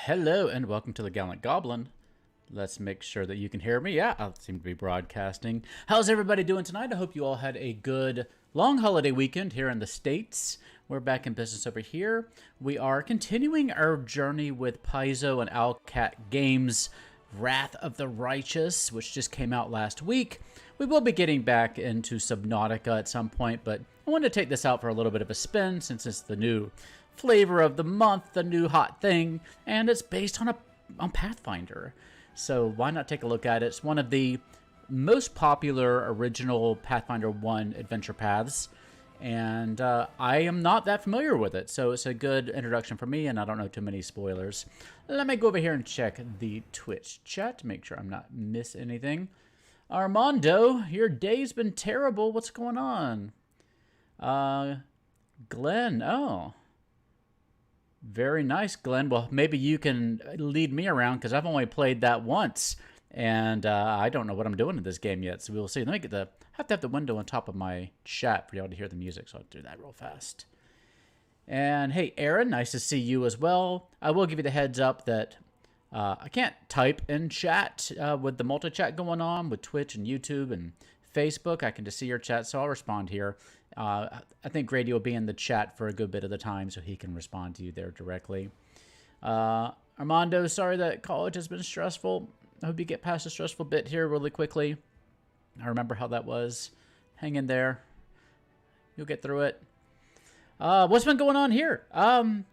Hello and welcome to the Gallant Goblin. Let's make sure that you can hear me. Yeah, I seem to be broadcasting. How's everybody doing tonight? I hope you all had a good long holiday weekend here in the States. We're back in business over here. We are continuing our journey with Paizo and Owlcat Games' Wrath of the Righteous, which just came out last week. We will be getting back into Subnautica at some point, but I wanted to take this out for a little bit of a spin since it's the new flavor of the month, the new hot thing, and it's based on Pathfinder. So why not take a look at it? It's one of the most popular original Pathfinder 1 adventure paths, and I am not that familiar with it, so it's a good introduction for me, and I don't know too many spoilers. Let me go over here and check the Twitch chat to make sure I'm not miss anything. Armando, your day's been terrible. What's going on? Glenn, oh. Very nice, Glenn. Well, maybe you can lead me around because I've only played that once, and I don't know what I'm doing in this game yet. So we'll see. Let me get I have to have the window on top of my chat for y'all to hear the music, so I'll do that real fast. And hey, Aaron, nice to see you as well. I will give you the heads up that I can't type in chat with the multi-chat going on with Twitch and YouTube and Facebook. I can just see your chat, so I'll respond here. I think Grady will be in the chat for a good bit of the time, so he can respond to you there directly. Armando, sorry that college has been stressful. I hope you get past the stressful bit here really quickly. I remember how that was. Hang in there. You'll get through it. What's been going on here? Had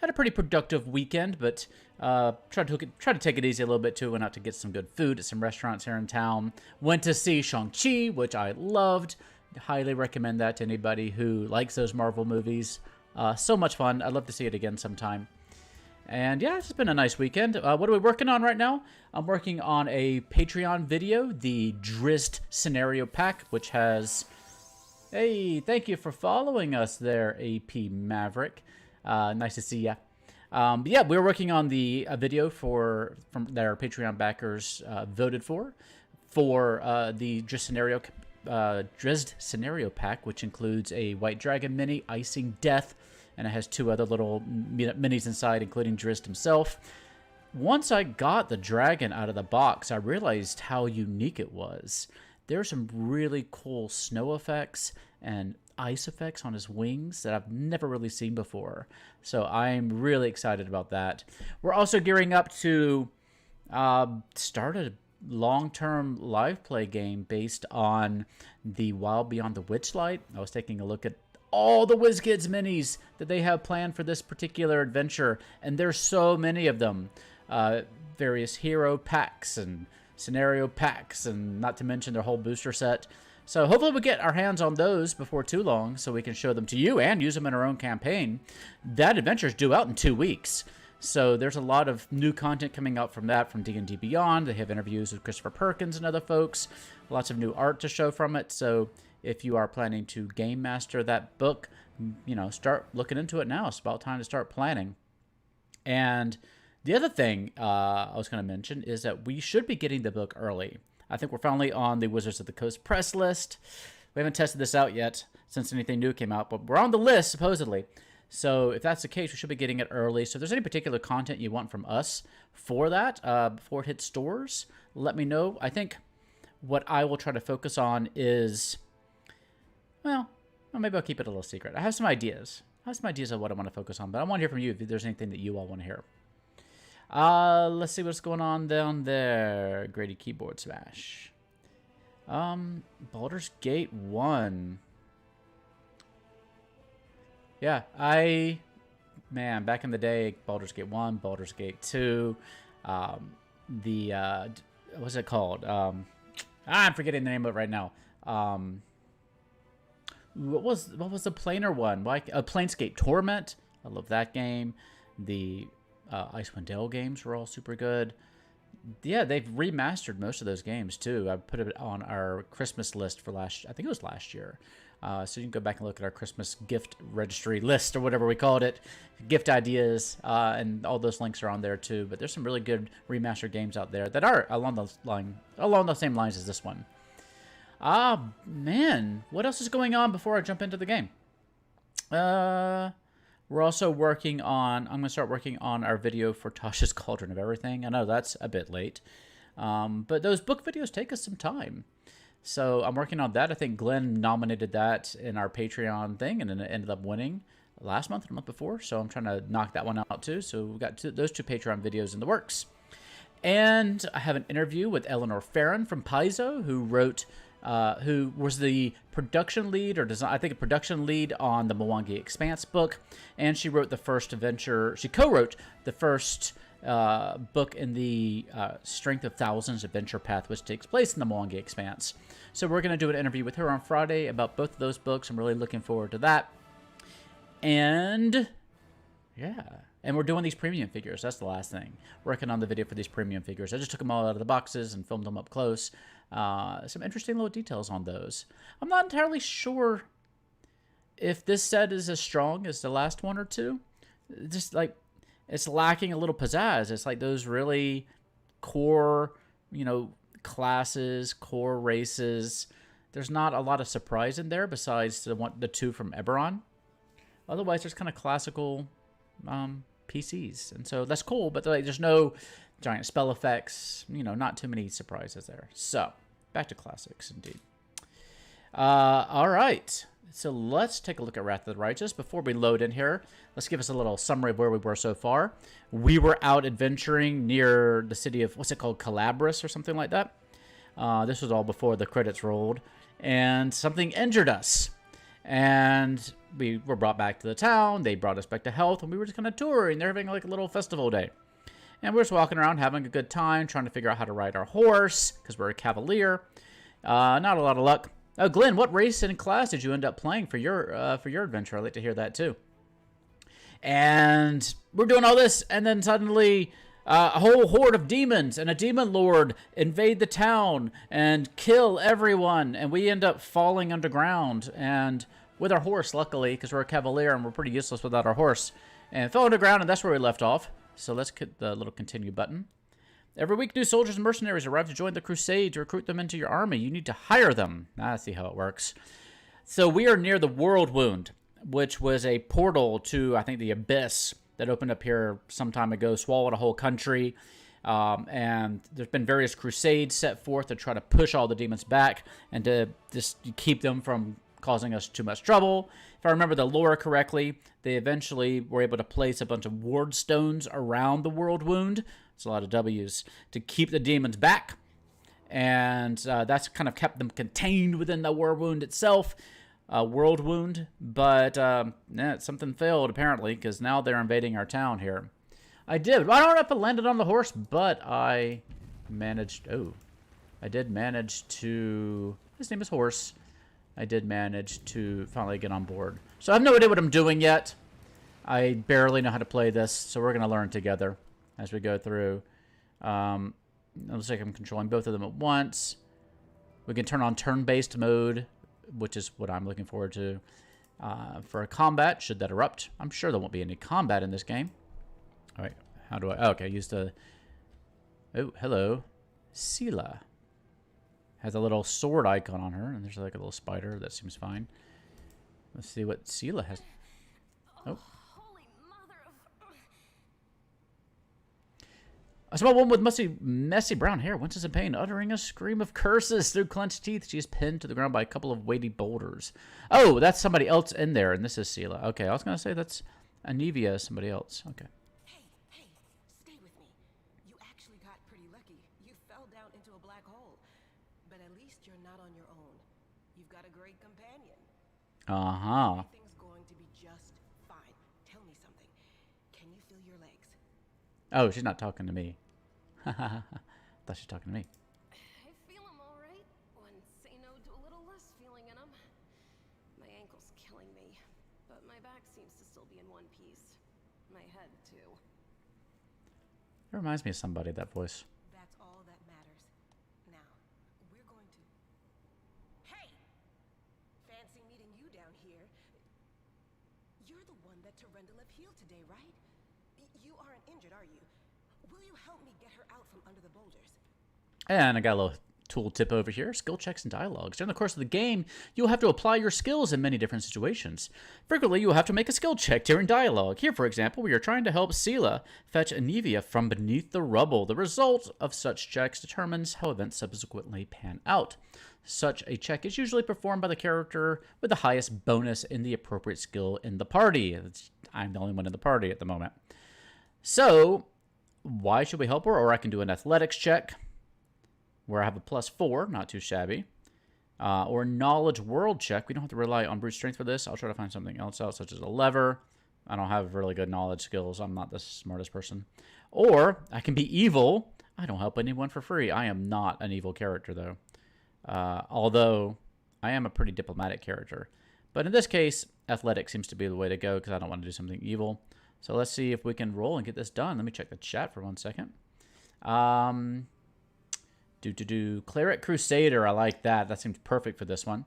a pretty productive weekend, but tried to take it easy a little bit too. Went out to get some good food at some restaurants here in town. Went to see Shang-Chi, which I loved. Highly recommend that to anybody who likes those Marvel movies. So much fun. I'd love to see it again sometime. And yeah, it's been a nice weekend. What are we working on right now? I'm working on a Patreon video, the Drizzt Scenario Pack, which has... Hey, thank you for following us there, AP Maverick. Nice to see ya. Yeah, we're working on the video from their Patreon backers voted for the Drizzt Scenario Pack, which includes a White Dragon mini, Icing Death, and it has two other little minis inside, including Drizzt himself. Once I got the dragon out of the box, I realized how unique it was. There are some really cool snow effects and ice effects on his wings that I've never really seen before. So I'm really excited about that. We're also gearing up to start a long-term live play game based on the Wild Beyond the Witchlight. I was taking a look at all the WizKids minis that they have planned for this particular adventure, and there's so many of them. Various hero packs and scenario packs, and not to mention their whole booster set. So hopefully we get our hands on those before too long so we can show them to you and use them in our own campaign. That adventure is due out in 2 weeks. So there's a lot of new content coming out from that, from D&D Beyond. They have interviews with Christopher Perkins and other folks. Lots of new art to show from it. So if you are planning to game master that book, you know, start looking into it now. It's about time to start planning. And the other thing I was going to mention is that we should be getting the book early. I think we're finally on the Wizards of the Coast press list. We haven't tested this out yet since anything new came out, but we're on the list, supposedly. So if that's the case, we should be getting it early. So if there's any particular content you want from us for that, before it hits stores, let me know. I think what I will try to focus on is, well, maybe I'll keep it a little secret. I have some ideas. I have some ideas of what I want to focus on, but I want to hear from you if there's anything that you all want to hear. Let's see what's going on down there. Grady Keyboard Smash. Baldur's Gate 1. Yeah, man, back in the day, Baldur's Gate 1, Baldur's Gate 2, what's it called? I'm forgetting the name of it right now. What was the planar one? Planescape Torment. I love that game. The Icewind Dale games were all super good. Yeah, they've remastered most of those games too. I put it on our Christmas list for I think it was last year. So you can go back and look at our Christmas gift registry list or whatever we called it. Gift ideas, and all those links are on there too. But there's some really good remastered games out there that are along the same lines as this one. Man, what else is going on before I jump into the game? We're also working on, I'm going to start working on our video for Tasha's Cauldron of Everything. I know that's a bit late. But those book videos take us some time. So I'm working on that. I think Glenn nominated that in our Patreon thing, and then it ended up winning last month or the month before. So I'm trying to knock that one out too. So we've got those 2 Patreon videos in the works. And I have an interview with Eleanor Farron from Paizo, who was the production lead, or design, I think a production lead on the Mwangi Expanse book. And she wrote the first adventure, she co-wrote the first book in the Strength of Thousands adventure path, which takes place in the Mwangi Expanse. So we're going to do an interview with her on Friday about both of those books. I'm really looking forward to that. And yeah, and we're doing these premium figures. That's the last thing. Working on the video for these premium figures. I just took them all out of the boxes and filmed them up close. Some interesting little details on those. I'm not entirely sure if this set is as strong as the last one or two. Just like, it's lacking a little pizzazz. It's like those really core, classes, core races. There's not a lot of surprise in there besides the 2 from Eberron. Otherwise, there's kind of classical PCs. And so that's cool, but there's no giant spell effects. Not too many surprises there. So, back to classics, indeed. All right. So let's take a look at Wrath of the Righteous. Before we load in here, let's give us a little summary of where we were so far. We were out adventuring near the city of, what's it called, Calabras or something like that. This was all before the credits rolled. And something injured us. And we were brought back to the town. They brought us back to health. And we were just kind of touring. They're having like a little festival day. And we're just walking around having a good time, trying to figure out how to ride our horse, because we're a cavalier. Not a lot of luck. Oh, Glenn, what race and class did you end up playing for your adventure? I'd like to hear that too. And we're doing all this, and then suddenly a whole horde of demons and a demon lord invade the town and kill everyone, and we end up falling underground. And with our horse, luckily, because we're a cavalier and we're pretty useless without our horse, and fell underground, and that's where we left off. So let's hit the little continue button. Every week, new soldiers and mercenaries arrive to join the crusade to recruit them into your army. You need to hire them. I see how it works. So we are near the World Wound, which was a portal to, I think, the Abyss that opened up here some time ago, swallowed a whole country. And there's been various crusades set forth to try to push all the demons back and to just keep them from causing us too much trouble. If I remember the lore correctly, they eventually were able to place a bunch of ward stones around the World Wound. It's a lot of W's to keep the demons back. And that's kind of kept them contained within the World Wound itself. World Wound. But something failed, apparently, because now they're invading our town here. I don't know if I landed on the horse, but I managed... Oh. I did manage to... His name is Horse. I did manage to finally get on board. So I have no idea what I'm doing yet. I barely know how to play this, so we're going to learn together as we go through. It looks like I'm controlling both of them at once. We can turn on turn-based mode, which is what I'm looking forward to. For a combat, should that erupt. I'm sure there won't be any combat in this game. All right, how do I... Oh, okay, use the... Oh, hello. Sela. Has a little sword icon on her, and there's like a little spider. That seems fine. Let's see what Sela has. Oh. A small woman with messy brown hair winces in pain, uttering a scream of curses through clenched teeth. She is pinned to the ground by a couple of weighty boulders. Oh, that's somebody else in there, and this is Sela. Okay, I was going to say that's Anivia, somebody else. Okay. Hey, stay with me. You actually got pretty lucky. You fell down into a black hole. But at least you're not on your own. You've got a great companion. Uh-huh. Everything's going to be just fine. Tell me something. Can you feel your legs? Oh, she's not talking to me. Thought she was talking to me. I feel them all right. When say no to a little less feeling in them. My ankle's killing me, but my back seems to still be in one piece. My head, too. It reminds me of somebody, that voice. That's all that matters. Now, we're going to... Hey! Fancy meeting you down here. You're the one that Terendelev healed today, right? You aren't injured, are you? Will you help me get her out from under the boulders? And I got a little tooltip over here, skill checks and dialogues. During the course of the game, you'll have to apply your skills in many different situations. Frequently, you'll have to make a skill check during dialogue. Here, for example, we are trying to help Sela fetch Anivia from beneath the rubble. The result of such checks determines how events subsequently pan out. Such a check is usually performed by the character with the highest bonus in the appropriate skill in the party. I'm the only one in the party at the moment. So, why should we help her? Or I can do an athletics check, where I have a +4, not too shabby. Or knowledge world check. We don't have to rely on brute strength for this. I'll try to find something else out, such as a lever. I don't have really good knowledge skills. I'm not the smartest person. Or I can be evil. I don't help anyone for free. I am not an evil character, though. Although I am a pretty diplomatic character. But in this case, athletics seems to be the way to go because I don't want to do something evil. So let's see if we can roll and get this done. Let me check the chat for 1 second. Cleric Crusader. I like that. That seems perfect for this one.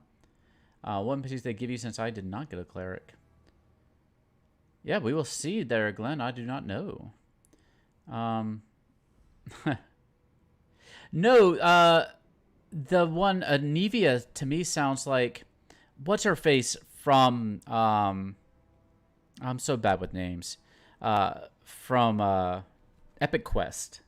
What piece they give you since I did not get a cleric? Yeah, we will see there, Glenn. I do not know. No, the one, Anivia, to me sounds like, what's her face from, I'm so bad with names, from Epic Quest.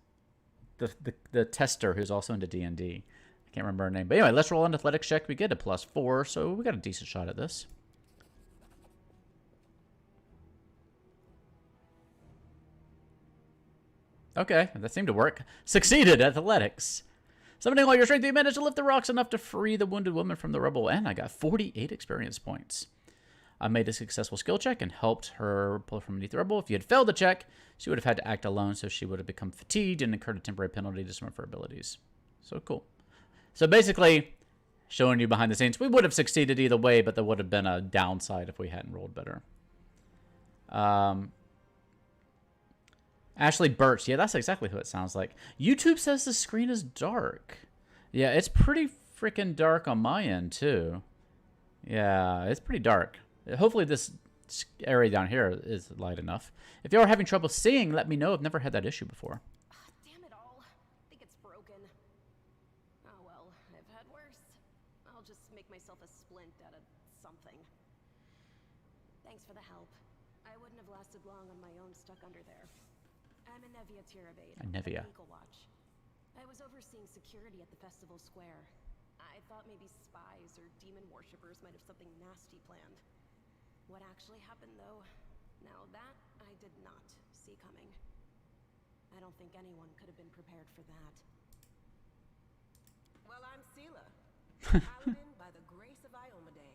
The tester who's also into D&D. I can't remember her name. But anyway, let's roll an athletics check. We get a +4, so we got a decent shot at this. Okay, that seemed to work. Succeeded at athletics. Summoning all your strength, you managed to lift the rocks enough to free the wounded woman from the rubble, and I got 48 experience points. I made a successful skill check and helped her pull from beneath the rubble. If you had failed the check, she would have had to act alone, so she would have become fatigued and incurred a temporary penalty to some of her abilities. So cool. So basically, showing you behind the scenes, we would have succeeded either way, but there would have been a downside if we hadn't rolled better. Ashley Birch. Yeah, that's exactly who it sounds like. YouTube says the screen is dark. Yeah, it's pretty freaking dark on my end, too. Yeah, it's pretty dark. Hopefully this area down here is light enough. If you're having trouble seeing, let me know. I've never had that issue before. Damn it all. I think it's broken. Oh well, I've had worse. I'll just make myself a splint out of something. Thanks for the help. I wouldn't have lasted long on my own stuck under there. I'm Anevia Tirabade, Anevia. Eagle Watch. I was overseeing security at the festival square. I thought maybe spies or demon worshippers might have something nasty planned. What actually happened, though, now that I did not see coming. I don't think anyone could have been prepared for that. Well, I'm Sela, paladin by the grace of Iomade.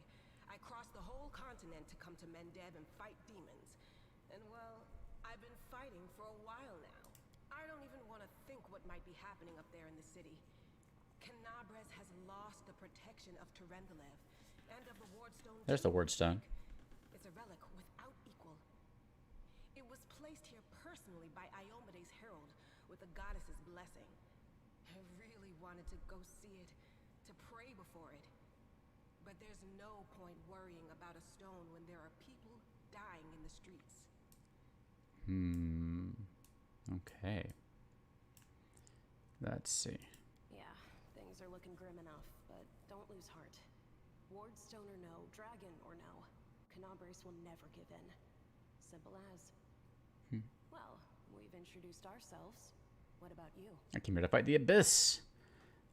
I crossed the whole continent to come to Mendev and fight demons. And well, I've been fighting for a while now. I don't even want to think what might be happening up there in the city. Canabres has lost the protection of Terendelev and of the Wardstone. There's the Wardstone. It's a relic without equal. It was placed here personally by Iomade's herald with the goddess's blessing. I really wanted to go see it, to pray before it. But there's no point worrying about a stone when there are people dying in the streets. Okay. Let's see. Yeah, things are looking grim enough, but don't lose heart. Wardstone or no, dragon or no, Canabres will never give in. Simple as. Well, we've introduced ourselves. What about you? I came here to fight the Abyss.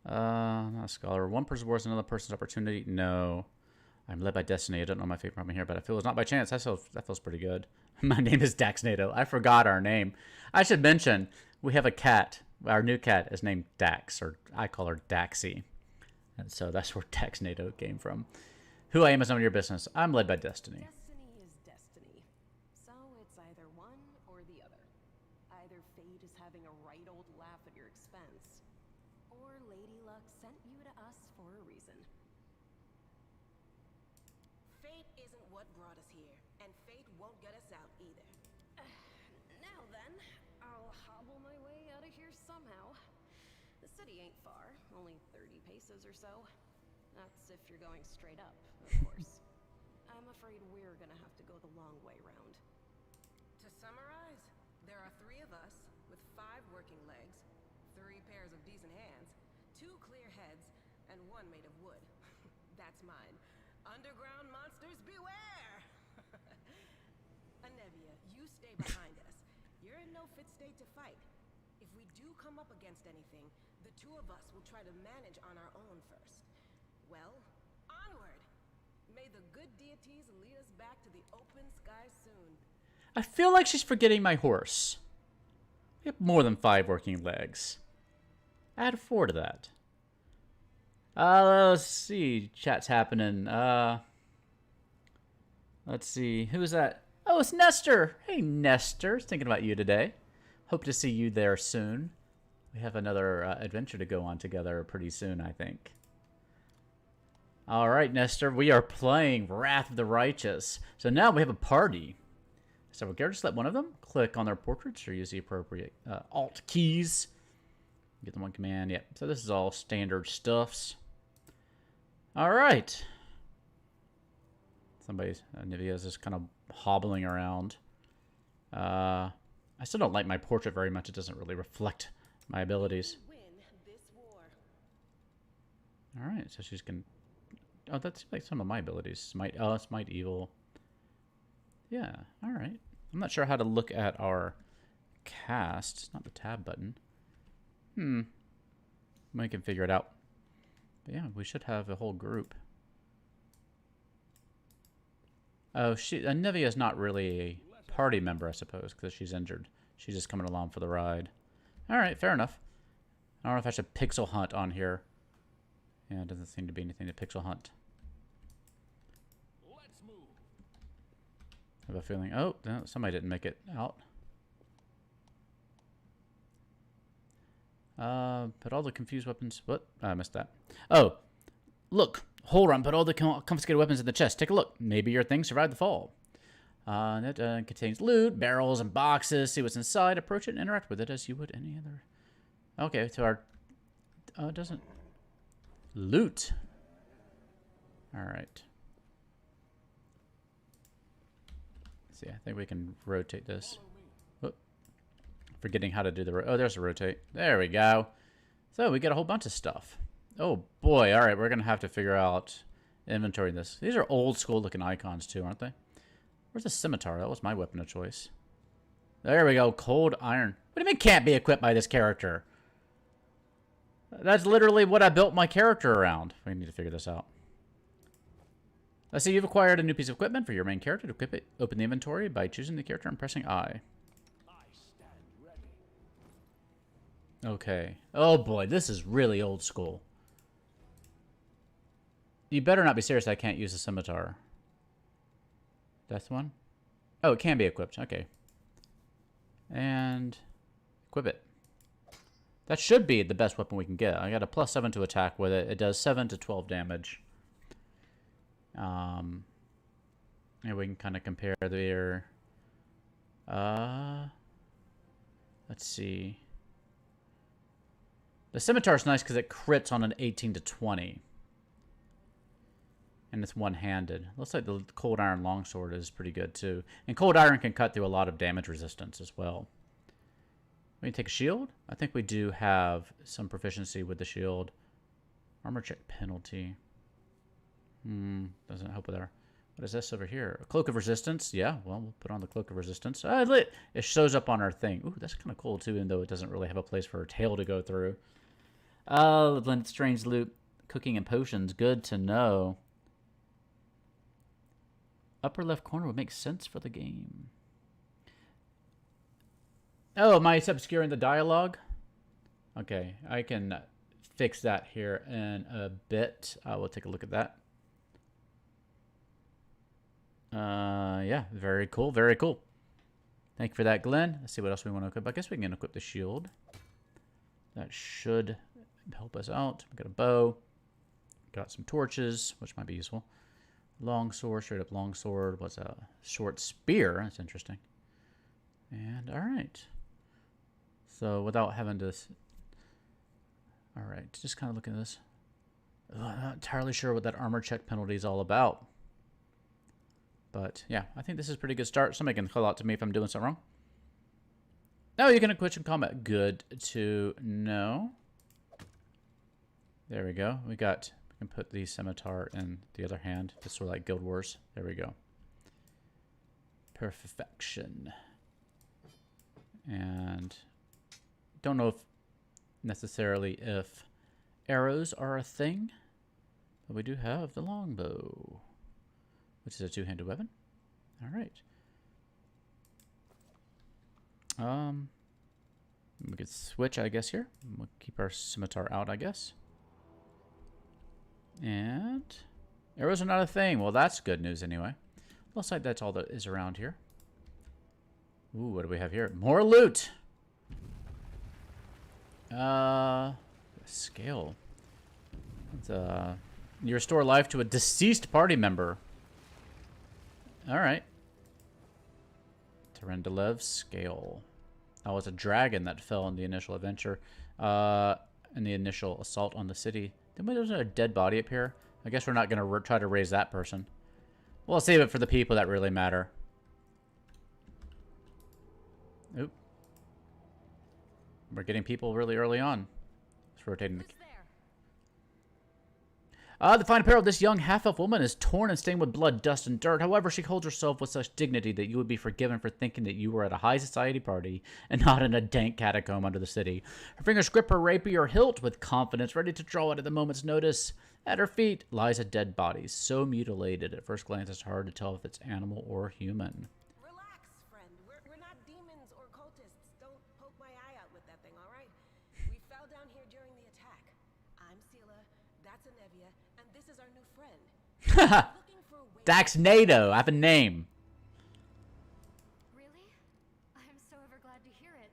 Not a scholar. One person's worth another person's opportunity. No. I'm led by destiny. I don't know my fate from here, but I feel it's not by chance. That feels pretty good. My name is Daxnado. I forgot our name. I should mention, we have a cat. Our new cat is named Dax, or I call her Daxy. And so that's where Daxnado came from. Who I am is none of your business. I'm led by destiny. Destiny is destiny. So it's either one or the other. Either fate is having a right old laugh at your expense, or Lady Luck sent you to us for a reason. Fate isn't what brought us here, and fate won't get us out either. Now then, I'll hobble my way out of here somehow. The city ain't far, only 30 paces or so. That's if you're going straight up, of course. I'm afraid we're gonna have to go the long way round. To summarize, there are 3 of us with 5 working legs, 3 pairs of decent hands, 2 clear heads and 1 made of wood. That's mine. Underground monsters beware! Anevia, you stay behind us. You're in no fit state to fight. If we do come up against anything, the 2 of us will try to manage on our own first. Well, onward! May the good deities lead us back to the open sky soon. I feel like she's forgetting my horse. We have more than 5 working legs. Add 4 to that. Let's see. Chat's happening. Let's see. Who's that? Oh, it's Nestor. Hey, Nestor. Thinking about you today. Hope to see you there soon. We have another adventure to go on together pretty soon, I think. All right, Nestor. We are playing Wrath of the Righteous. So now we have a party. So we're going to select one of them. Click on their portraits or use the appropriate Alt keys. Get the one command. Yep. So this is all standard stuffs. All right. Somebody's Nivea's just kind of hobbling around. I still don't like my portrait very much. It doesn't really reflect my abilities. Win this war. All right. So she's going. Oh, that's like some of my abilities. Smite. Oh, Smite Evil. Yeah. All right. I'm not sure how to look at our cast. It's not the tab button. We can figure it out. But yeah, we should have a whole group. Oh, Nivea's not really a party member, I suppose, because she's injured. She's just coming along for the ride. All right, fair enough. I don't know if I should pixel hunt on here. Yeah, it doesn't seem to be anything to pixel hunt. Let's move. I have a feeling. Oh, no, somebody didn't make it out. Put all the confused weapons. What? I missed that. Oh, look. Hold on. Put all the confiscated weapons in the chest. Take a look. Maybe your thing survived the fall. That contains loot, barrels, and boxes. See what's inside. Approach it and interact with it as you would any other. Okay, so our. Oh, it doesn't. Loot. All right. Let's see, I think we can rotate this. Forgetting how to do the... Oh, there's a rotate. There we go. So we get a whole bunch of stuff. Oh, boy. All right, we're going to have to figure out inventory this. These are old school looking icons, too, aren't they? Where's the scimitar? That was my weapon of choice. There we go. Cold iron. What do you mean can't be equipped by this character? That's literally what I built my character around. We need to figure this out. Let's see. You've acquired a new piece of equipment for your main character. To equip it, open the inventory by choosing the character and pressing I. Okay. Oh boy, this is really old school. You better not be serious I can't use a scimitar. That's one? Oh, it can be equipped. Okay. And equip it. That should be the best weapon we can get. I got a +7 to attack with it. It does 7 to 12 damage. And we can kind of compare there. Let's see. The scimitar's nice because it crits on an 18 to 20. And it's one-handed. Looks like the cold iron longsword is pretty good too. And cold iron can cut through a lot of damage resistance as well. We can take a shield. I think we do have some proficiency with the shield. Armor check penalty. Doesn't help with our... What is this over here? A cloak of resistance. Yeah, well, we'll put on the cloak of resistance. It shows up on our thing. Ooh, that's kind of cool too, even though it doesn't really have a place for her tail to go through. Blended strange loot, cooking and potions. Good to know. Upper left corner would make sense for the game. Oh, am I obscuring the dialogue? Okay, I can fix that here in a bit. We'll take a look at that. Yeah, very cool, very cool. Thank you for that, Glenn. Let's see what else we want to equip. I guess we can equip the shield. That should help us out. We got a bow. Got some torches, which might be useful. Long sword, straight up long sword. What's a short spear? That's interesting. And all right. So without having to... All right, just kind of looking at this. I'm not entirely sure what that armor check penalty is all about. But yeah, I think this is a pretty good start. Somebody can call out to me if I'm doing something wrong. No, you can equip in combat. Good to know. There we go. We can put the scimitar in the other hand. Just sort of like Guild Wars. There we go. Perfection. And don't know if necessarily if arrows are a thing, but we do have the longbow, which is a two-handed weapon. All right. We could switch, I guess, here. We'll keep our scimitar out, I guess. And arrows are not a thing. Well, that's good news anyway. Looks like that's all that is around here. Ooh, what do we have here? More loot! Scale. It's, you restore life to a deceased party member. Alright. Terendilev's scale. Oh, it's a dragon that fell in the initial adventure. In the initial assault on the city. Then there's a dead body up here. I guess we're not going to try to raise that person. We'll save it for the people that really matter. Oop. We're getting people really early on. It's rotating the... The fine apparel of this young half-elf woman is torn and stained with blood, dust, and dirt. However, she holds herself with such dignity that you would be forgiven for thinking that you were at a high society party and not in a dank catacomb under the city. Her fingers grip her rapier hilt with confidence, ready to draw it at the moment's notice. At her feet lies a dead body, so mutilated at first glance it's hard to tell if it's animal or human. Relax, friend. We're not demons or cultists. Don't poke my eye out with that thing, all right? We fell down here during the attack. I'm Sela, that's Anevia, and this is our new friend. Looking for a way... Dax NATO, I have a name. Really? I'm so ever glad to hear it.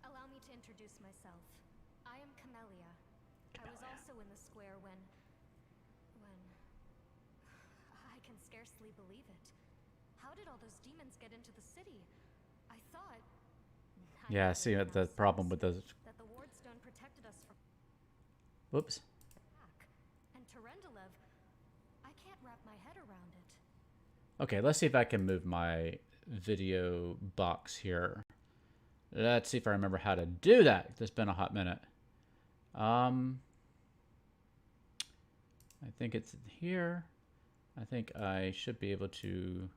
Allow me to introduce myself. I am Camellia. I was also in the square when... I can scarcely believe it. How did all those demons get into the city? I thought... Yeah, see the problem with those... that the wardstone protected us from... Whoops. And Terendelev, I can't wrap my head around it. Okay, let's see if I can move my video box here. Let's see if I remember how to do that. It's been a hot minute. I think it's here. I think I should be able to...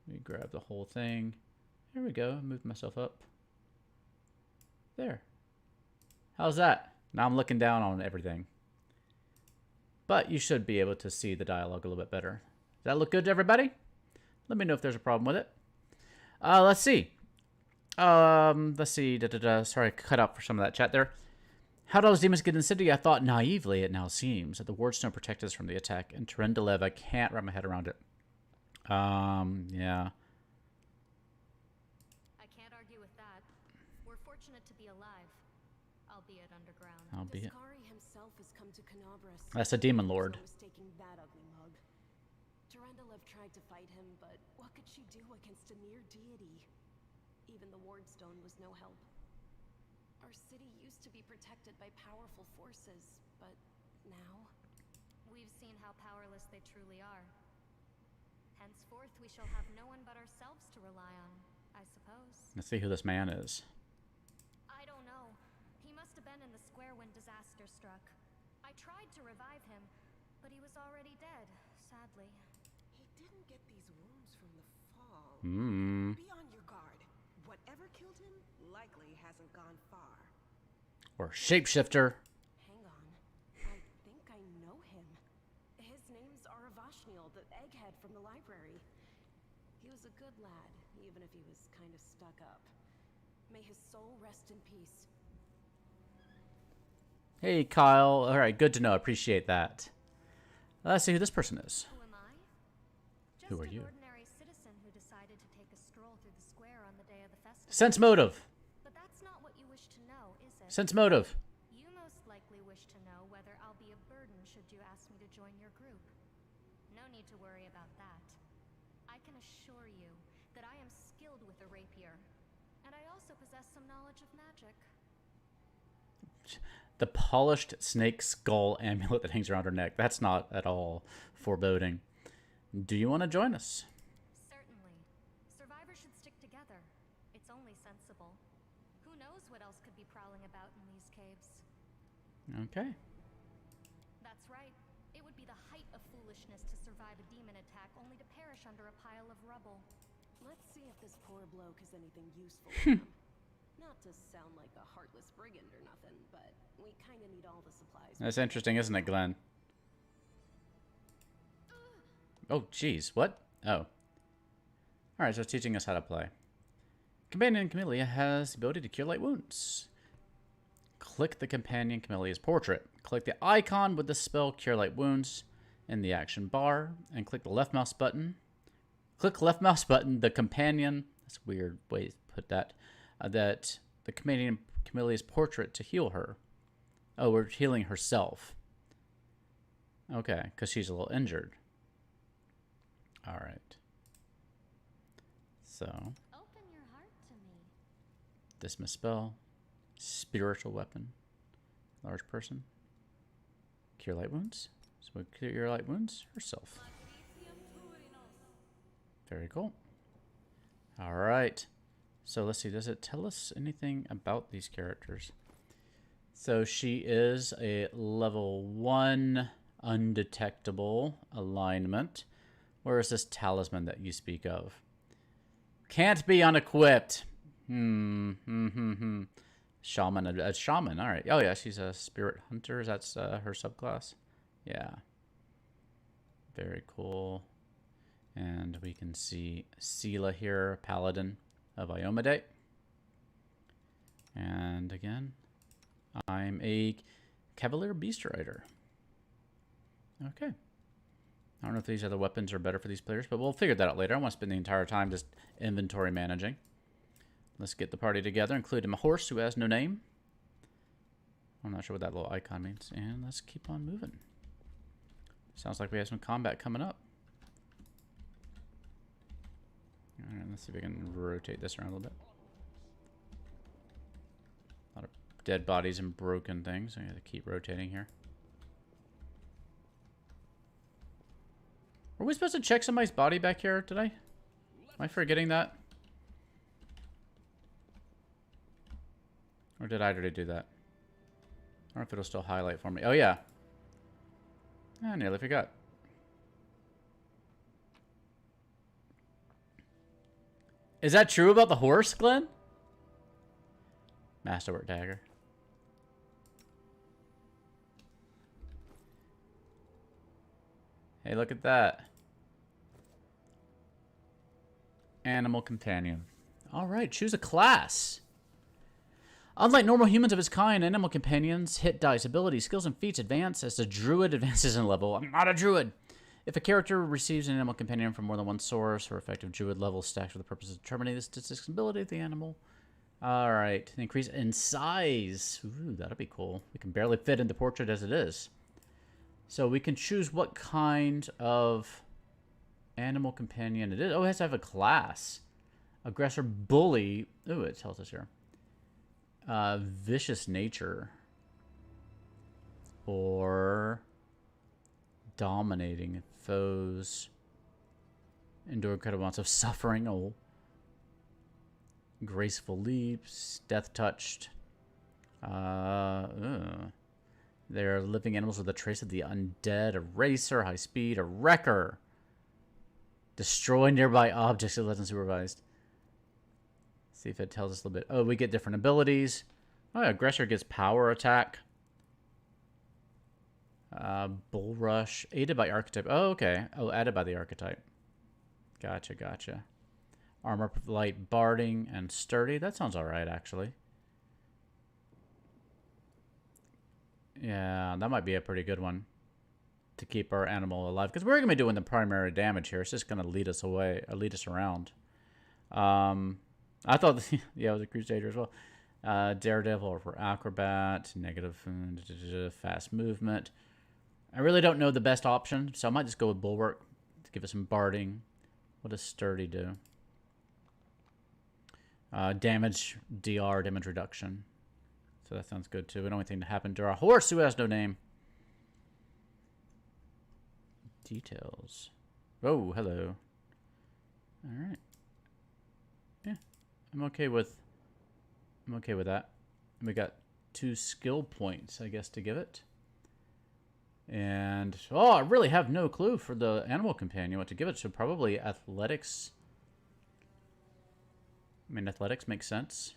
Let me grab the whole thing. There we go. Move myself up. There. How's that? Now I'm looking down on everything. But you should be able to see the dialogue a little bit better. Does that look good to everybody? Let me know if there's a problem with it. Let's see. Let's see. Sorry, I cut out for some of that chat there. How do those demons get in the city? I thought naively, it now seems, that the wardstone protected us from the attack. And Terendelev, I can't wrap my head around it. Yeah. I can't argue with that. We're fortunate to be alive, albeit underground. Albeit. Daskari himself has come to Canobras. That's a demon lord. No mistaking that ugly mug. Terendelev tried to fight him, but what could she do against a near deity? Even the wardstone was no help. Our city used to be protected by powerful forces, but now... We've seen how powerless they truly are. Henceforth, we shall have no one but ourselves to rely on, I suppose. Let's see who this man is. I don't know. He must have been in the square when disaster struck. I tried to revive him, but he was already dead, sadly. He didn't get these wounds from the fall. Hmm. Be on your guard. Whatever killed him likely hasn't gone far. Or shapeshifter. Hang on. I think I know him. His name's Aravashniel, the egghead from the library. He was a good lad, even if he was kind of stuck up. May his soul rest in peace. Hey, Kyle. All right, good to know. Appreciate that. Let's see who this person is. Who am I? Just Who are you? an ordinary citizen who decided to take a stroll through the square on the day of the festival. Sense motive. But that's not what you wish to know, is it? Sense motive. You most likely wish to know whether I'll be a burden should you ask me to join your group. No need to worry about that. I can assure you that I am skilled with a rapier, and I also possess some knowledge of magic. The polished snake skull amulet that hangs around her neck. That's not at all foreboding. Do you want to join us? Certainly. Survivors should stick together. It's only sensible. Who knows what else could be prowling about in these caves? Okay. foolishness to survive a demon attack only to perish under a pile of rubble. Let's see if this poor bloke has anything useful with him. Not to sound like a heartless brigand or nothing, but we kind of need all the supplies. That's interesting, isn't it, Glenn? Oh, jeez. What? Oh. Alright, so it's teaching us how to play. Companion Camellia has the ability to cure light wounds. Click the Companion Camellia's portrait. Click the icon with the spell Cure Light Wounds in the action bar, and click the left mouse button. Click left mouse button, the companion, that's a weird way to put that, that the Companion Camellia's portrait to heal her. Oh, we're healing herself. Okay, because she's a little injured. Alright. So, Open your heart to me. dismiss spell. Spiritual weapon. Large person. Cure light wounds. So we cure your light wounds herself. Very cool. Alright. So let's see. Does it tell us anything about these characters? So she is a level 1 undetectable alignment. Where is this talisman that you speak of? Can't be unequipped. Shaman. A shaman. All right. Oh, yeah. She's a spirit hunter. That's her subclass. Yeah. Very cool. And we can see Sela here, Paladin of Iomade. And again, I'm a Cavalier Beast Rider. Okay. I don't know if these other weapons are better for these players, but we'll figure that out later. I want to spend the entire time just inventory managing. Let's get the party together, including my horse who has no name. I'm not sure what that little icon means. And let's keep on moving. Sounds like we have some combat coming up. All right, let's see if we can rotate this around a little bit. A lot of dead bodies and broken things. I got to keep rotating here. Were we supposed to check somebody's body back here today? Am I forgetting that? Or did I already do that? I don't know if it'll still highlight for me. Oh, yeah. I nearly forgot. Is that true about the horse, Glenn? Masterwork dagger. Hey, look at that. Animal companion. All right, choose a class. Unlike normal humans of its kind, animal companions' hit dice, abilities, skills, and feats advance as the druid advances in level. I'm not a druid. If a character receives an animal companion from more than one source, her effective druid level stacks for the purpose of determining the statistics and ability of the animal. All right, increase in size. Ooh, that'll be cool. We can barely fit in the portrait as it is. So we can choose what kind of animal companion it is. Oh, it has to have a class. Aggressor, bully. Ooh, it tells us here. Vicious nature. Or dominating foes. Endure incredible amounts of suffering. Oh. Graceful leaps. Death touched. They're living animals with a trace of the undead. A racer, high speed, a wrecker. Destroy nearby objects if less unsupervised. See if it tells us a little bit. Oh, we get different abilities. Oh, yeah, aggressor gets power attack. Bull rush. Aided by archetype. Oh, okay. Oh, added by the archetype. Gotcha, gotcha. Armor light, barding, and sturdy. That sounds alright, actually. Yeah, that might be a pretty good one to keep our animal alive. Because we're going to be doing the primary damage here. It's just going to lead us away, or lead us around. I thought, yeah, it was a Crusader as well. Daredevil for acrobat, negative, fast movement. I really don't know the best option, so I might just go with bulwark to give us some barding. What does sturdy do? Damage, DR, damage reduction. So that sounds good too. We don't want anything to happen to our horse who has no name. Details. Oh, hello. All right. Yeah, I'm okay with that. And we got 2 skill points, I guess, to give it. And, oh, I really have no clue for the animal companion what to give it to. Probably athletics. I mean, athletics makes sense.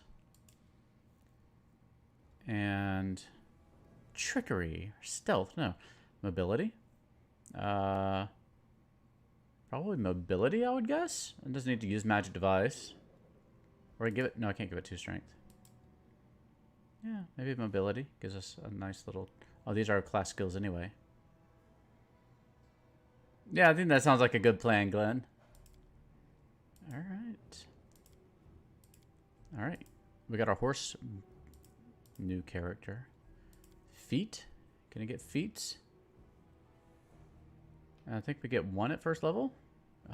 And trickery. Stealth, no. Mobility. Probably mobility, I would guess. It doesn't need to use magic device. Or I give it, no, I can't give it 2 strength. Yeah, maybe mobility gives us a nice little... Oh, these are class skills anyway. Yeah, I think that sounds like a good plan, Glenn. Alright. Alright. We got our horse. New character. Feet. Can I get feet? I think we get 1 at first level.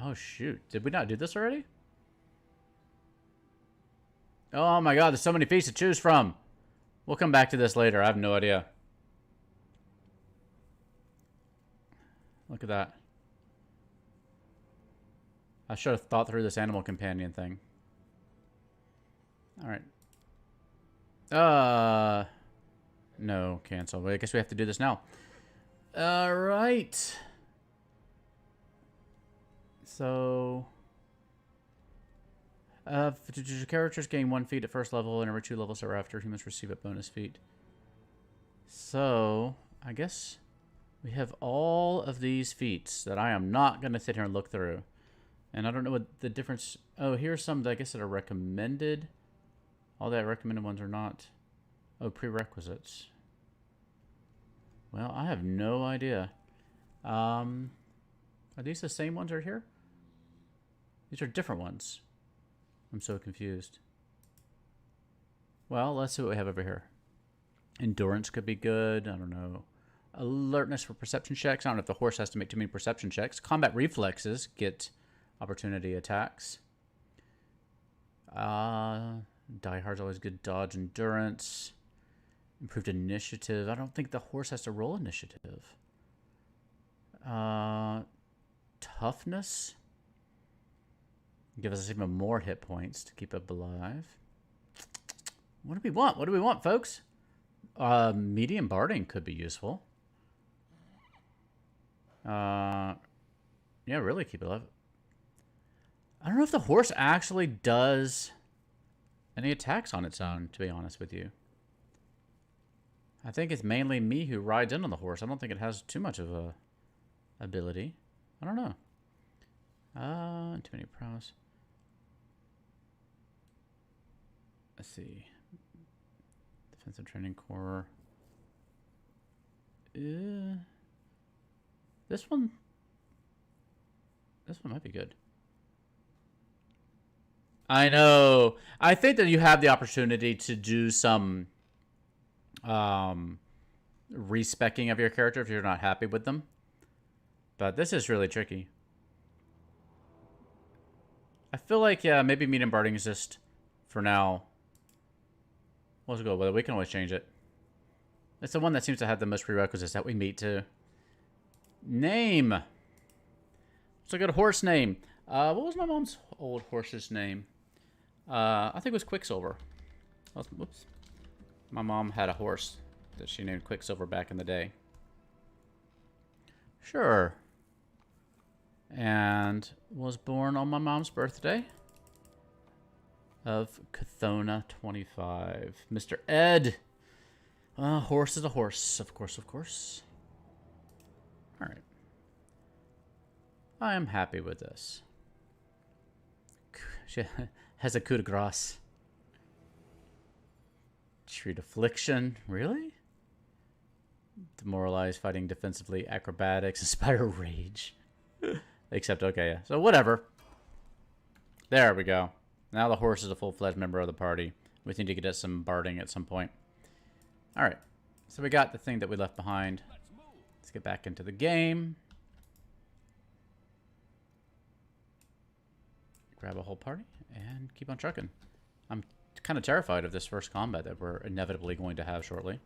Oh, shoot. Did we not do this already? Oh my god, there's so many feats to choose from. We'll come back to this later. I have no idea. Look at that. I should have thought through this animal companion thing. Alright. No, cancel. Well, I guess we have to do this now. Alright. So... characters gain 1 feat at first level, and every 2 levels thereafter, humans receive a bonus feat. So, I guess we have all of these feats that I am not going to sit here and look through. And I don't know what the difference... Oh, here's some, I guess, that are recommended. All the recommended ones are not. Oh, prerequisites. Well, I have no idea. Are these the same ones right here? These are different ones. I'm so confused. Well, let's see what we have over here. Endurance could be good. I don't know. Alertness for perception checks. I don't know if the horse has to make too many perception checks. Combat reflexes get opportunity attacks. Die Hard's always good. Dodge, endurance. Improved initiative. I don't think the horse has to roll initiative. Toughness. Give us even more hit points to keep it alive. What do we want? What do we want, folks? Medium barding could be useful. Yeah, really keep it alive. I don't know if the horse actually does any attacks on its own, to be honest with you. I think it's mainly me who rides in on the horse. I don't think it has too much of a ability. I don't know. Too many prowess. Let's see. Defensive training core. This one might be good. I know. I think that you have the opportunity to do some respecking of your character if you're not happy with them. But this is really tricky. I feel like, yeah, maybe medium barding is just, for now. Let's go with it. We can always change it. It's the one that seems to have the most prerequisites that we meet, too. Name. What's a good horse name? What was my mom's old horse's name? I think it was Quicksilver. Oh, whoops. My mom had a horse that she named Quicksilver back in the day. Sure. And was born on my mom's birthday of Cathona 25. Mr. Ed. Horse is a horse, of course, of course. All right. I am happy with this. She has a coup de grace. Treat affliction. Really? Demoralize, fighting defensively, acrobatics, inspire rage. Except, okay, yeah. So, whatever. There we go. Now the horse is a full-fledged member of the party. We need to get us some barding at some point. Alright. So we got the thing that we left behind. Let's get back into the game. Grab a whole party and keep on trucking. I'm kind of terrified of this first combat that we're inevitably going to have shortly.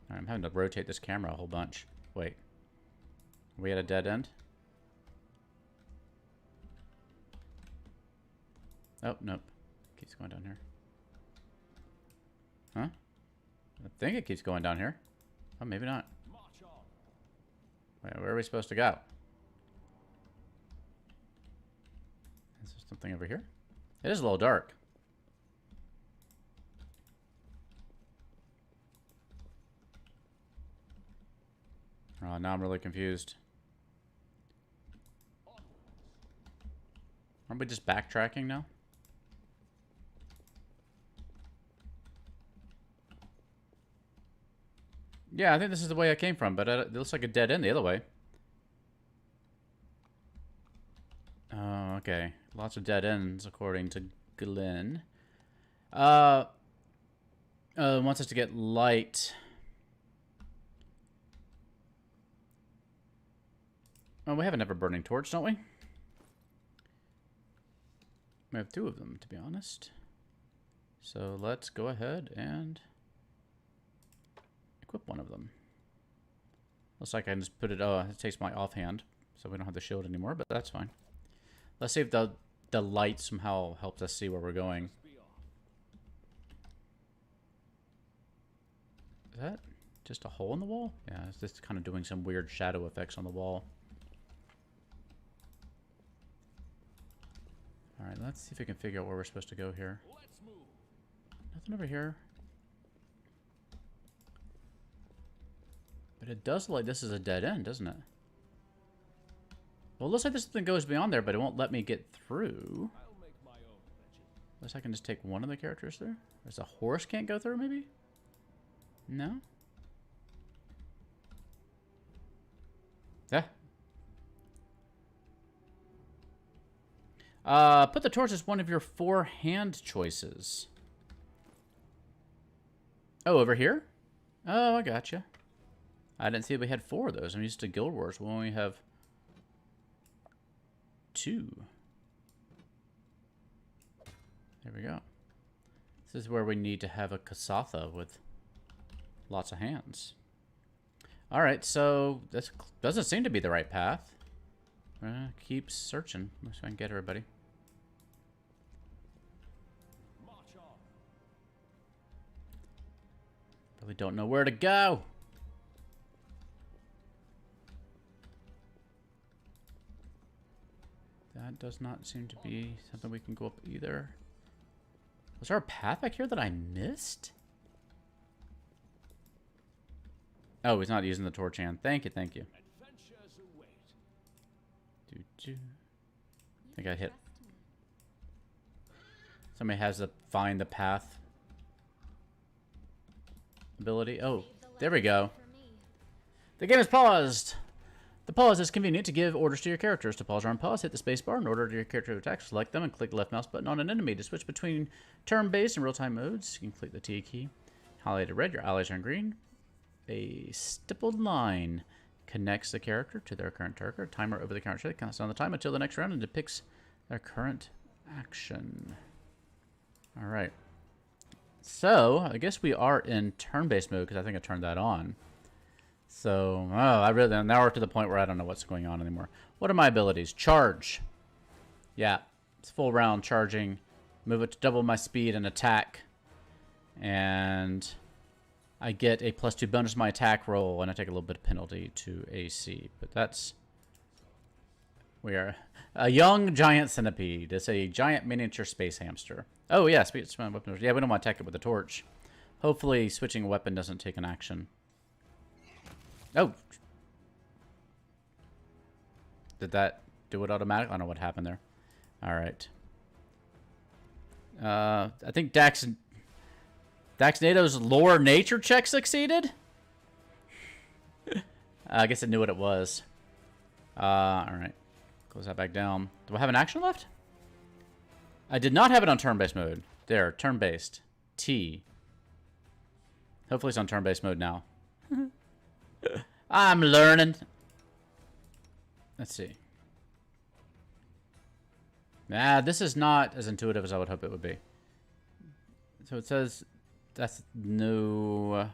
Alright, I'm having to rotate this camera a whole bunch. Wait. Are we at a dead end? Oh, nope. Keeps going down here. Huh? I think it keeps going down here. Oh, maybe not. Wait, where are we supposed to go? Is there something over here? It is a little dark. Oh, now I'm really confused. Aren't we just backtracking now? Yeah, I think this is the way I came from, but it looks like a dead end the other way. Oh, okay. Lots of dead ends, according to Glenn. Wants us to get light. Oh, we have an ever-burning torch, don't we? We have 2 of them, to be honest. So let's go ahead and equip one of them. Looks like I can just put it... Oh, it takes my offhand, so we don't have the shield anymore, but that's fine. Let's see if the light somehow helps us see where we're going. Is that just a hole in the wall? Yeah, it's just kind of doing some weird shadow effects on the wall. Alright, let's see if we can figure out where we're supposed to go here. Nothing over here. But it does look like this is a dead end, doesn't it? Well, it looks like this thing goes beyond there, but it won't let me get through. Unless I can just take one of the characters through. There's a horse can't go through, maybe? No? Yeah. Put the torch as one of your 4 hand choices. Oh, over here? Oh, I gotcha. I didn't see we had 4 of those. I'm used to Guild Wars. We only have 2. There we go. This is where we need to have a Kasatha with lots of hands. Alright, so this doesn't seem to be the right path. Keep searching. Let's try and get everybody. Really don't know where to go. That does not seem to be something we can go up either. Was there a path back here that I missed? Oh, he's not using the torch hand. Thank you, thank you. I think I hit. Somebody has to find the path ability. Oh, there we go. The game is paused. The pause is convenient to give orders to your characters. To pause or unpause, hit the space bar in order to your character to attack. Select them and click the left mouse button on an enemy. To switch between turn-based and real-time modes, you can click the T key. Highlighted red, your allies are in green. A stippled line connects the character to their current target. Timer over the character counts down the time until the next round and depicts their current action. Alright. So, I guess we are in turn-based mode because I think I turned that on. So, now we're to the point where I don't know what's going on anymore. What are my abilities? Charge. Yeah, it's full round charging. Move it to double my speed and attack. And I get a +2 bonus to my attack roll, and I take a little bit of penalty to AC. But that's... We are a young giant centipede. It's a giant miniature space hamster. Oh, yeah, weapon. Yeah, we don't want to attack it with a torch. Hopefully, switching a weapon doesn't take an action. Oh! Did that do it automatically? I don't know what happened there. Alright. I think Daxnado's lore nature check succeeded? I guess it knew what it was. Alright. Close that back down. Do I have an action left? I did not have it on turn-based mode. There, turn-based. T. Hopefully it's on turn-based mode now. I'm learning. Let's see. Nah, this is not as intuitive as I would hope it would be. So it says that's no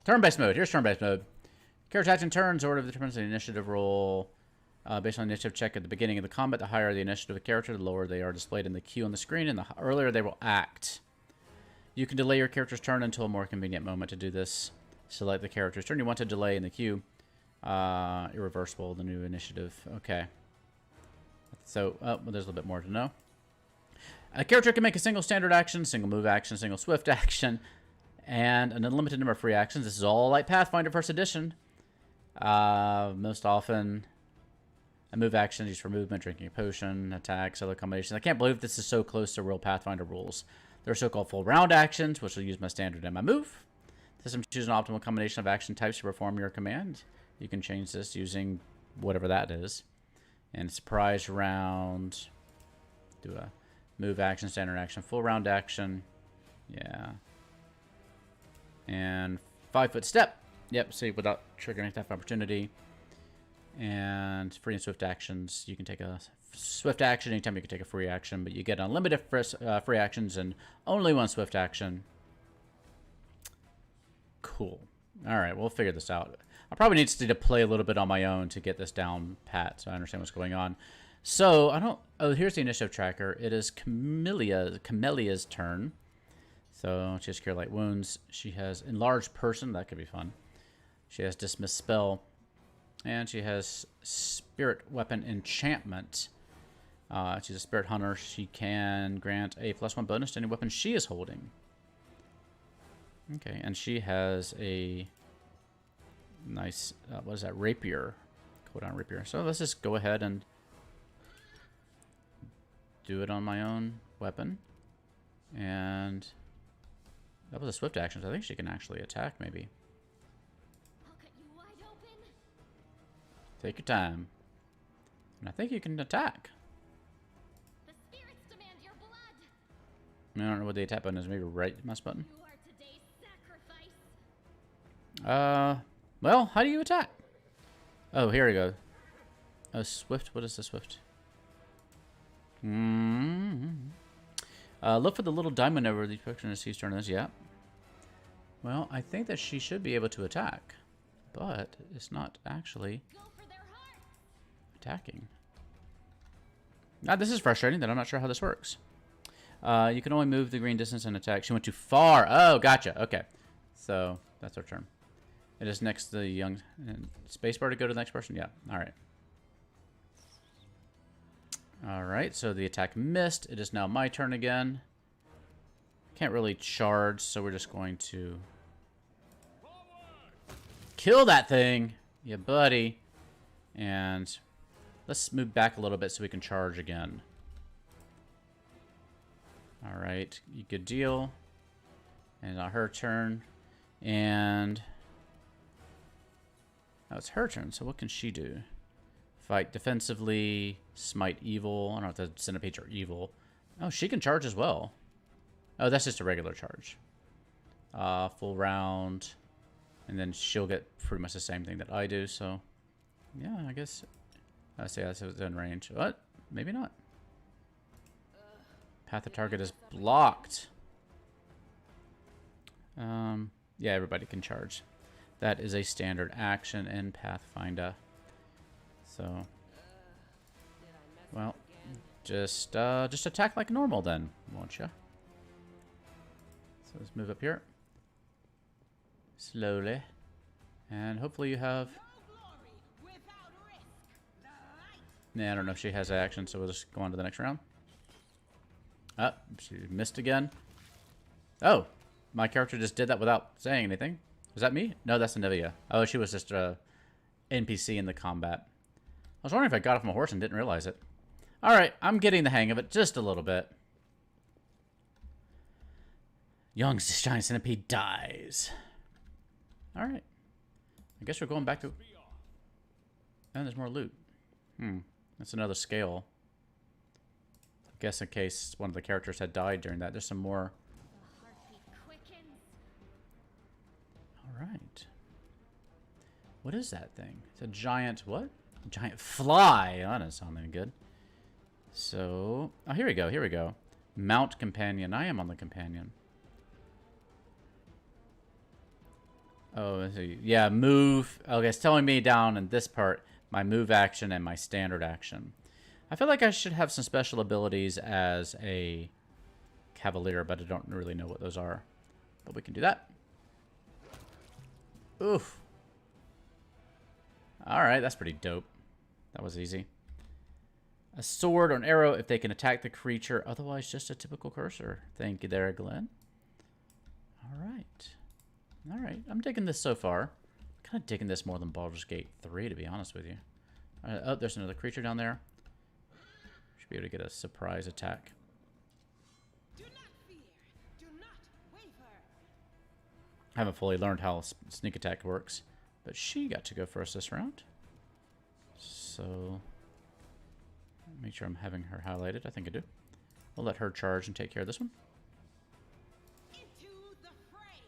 turn-based mode. Here's turn-based mode. Character action turns order determines the initiative roll based on the initiative check at the beginning of the combat. The higher the initiative of the character, the lower they are displayed in the queue on the screen, and the earlier they will act. You can delay your character's turn until a more convenient moment to do this. Select the character's turn you want to delay in the queue. Irreversible, the new initiative. Okay. So, well, there's a little bit more to know. A character can make a single standard action, single move action, single swift action, and an unlimited number of free actions. This is all like Pathfinder First Edition. Most often, a move action is used for movement, drinking a potion, attacks, other combinations. I can't believe this is so close to real Pathfinder rules. There are so-called full round actions, which will use my standard and my move. System choose an optimal combination of action types to perform your command. You can change this using whatever that is. And surprise round. Do a move action, standard action, full round action. Yeah. And 5-foot step. Yep, see, without triggering attack of opportunity. And free and swift actions. You can take a swift action anytime you can take a free action, but you get unlimited free actions and only one swift action. Cool. All right, we'll figure this out. I probably need to play a little bit on my own to get this down pat, so I understand what's going on. So I don't. Oh, here's the initiative tracker. It is Camelia's turn. So she has Cure Light Wounds. She has Enlarged Person. That could be fun. She has Dismiss Spell. And she has Spirit Weapon Enchantment. She's a Spirit Hunter. She can grant a +1 bonus to any weapon she is holding. Okay, and she has a nice, what is that, Rapier. Cooldown Rapier. So let's just go ahead and do it on my own weapon. And that was a swift action, so I think she can actually attack, maybe. I'll cut you wide open. Take your time. And I think you can attack. The spirits demand your blood. I don't know what the attack button is. Maybe right mouse button. You are today's sacrifice. Well, how do you attack? Oh, here we go. Oh, swift. What is the swift? Look for the little diamond over the person as he's turning this. Yeah. Well, I think that she should be able to attack, but it's not actually Go for their hearts. attacking. Now, this is frustrating that I'm not sure how this works. You can only move the green distance and attack. She went too far. Oh, gotcha. Okay. So, that's our turn. It is next to the young... Spacebar to go to the next person? Yeah. All right. All right. So, the attack missed. It is now my turn again. Can't really charge, so we're just going to... kill that thing! Yeah, buddy. And let's move back a little bit so we can charge again. All right. Good deal. And now her turn. And... now it's her turn, so what can she do? Fight defensively, smite evil. I don't know if the centipedes are evil. Oh, she can charge as well. Oh, that's just a regular charge. Full round. And then she'll get pretty much the same thing that I do, so... yeah, I guess... I say that's in range. What? Maybe not. Path of target is blocked. Yeah, everybody can charge. That is a standard action in Pathfinder. So, well, just attack like normal then, won't you? So let's move up here slowly, and hopefully you have. Nah, I don't know if she has action, so we'll just go on to the next round. Oh, she missed again. Oh, my character just did that without saying anything. Was that me? No, that's Anivia. Oh, she was just a NPC in the combat. I was wondering if I got off my horse and didn't realize it. Alright, I'm getting the hang of it just a little bit. Young giant centipede dies. Alright. I guess we're going back to... and there's more loot. That's another scale. I guess in case one of the characters had died during that. There's some more... The heartbeat quickens. Alright. What is that thing? It's a giant... what? A giant fly. Oh, that doesn't sound any good. So... oh, here we go. Here we go. Mount companion. I am on the companion. Oh, let's see. Yeah, move. Okay, it's telling me down in this part my move action and my standard action. I feel like I should have some special abilities as a Cavalier, but I don't really know what those are. But we can do that. Oof. Alright, that's pretty dope. That was easy. A sword or an arrow if they can attack the creature. Otherwise, just a typical cursor. Thank you there, Glenn. Alright. Alright, I'm digging this so far. Kind of digging this more than Baldur's Gate 3, to be honest with you. Oh, there's another creature down there. Should be able to get a surprise attack. Do not fear. Do not waver. I haven't fully learned how sneak attack works, but she got to go first this round. So, make sure I'm having her highlighted. I think I do. We'll let her charge and take care of this one. Into the fray.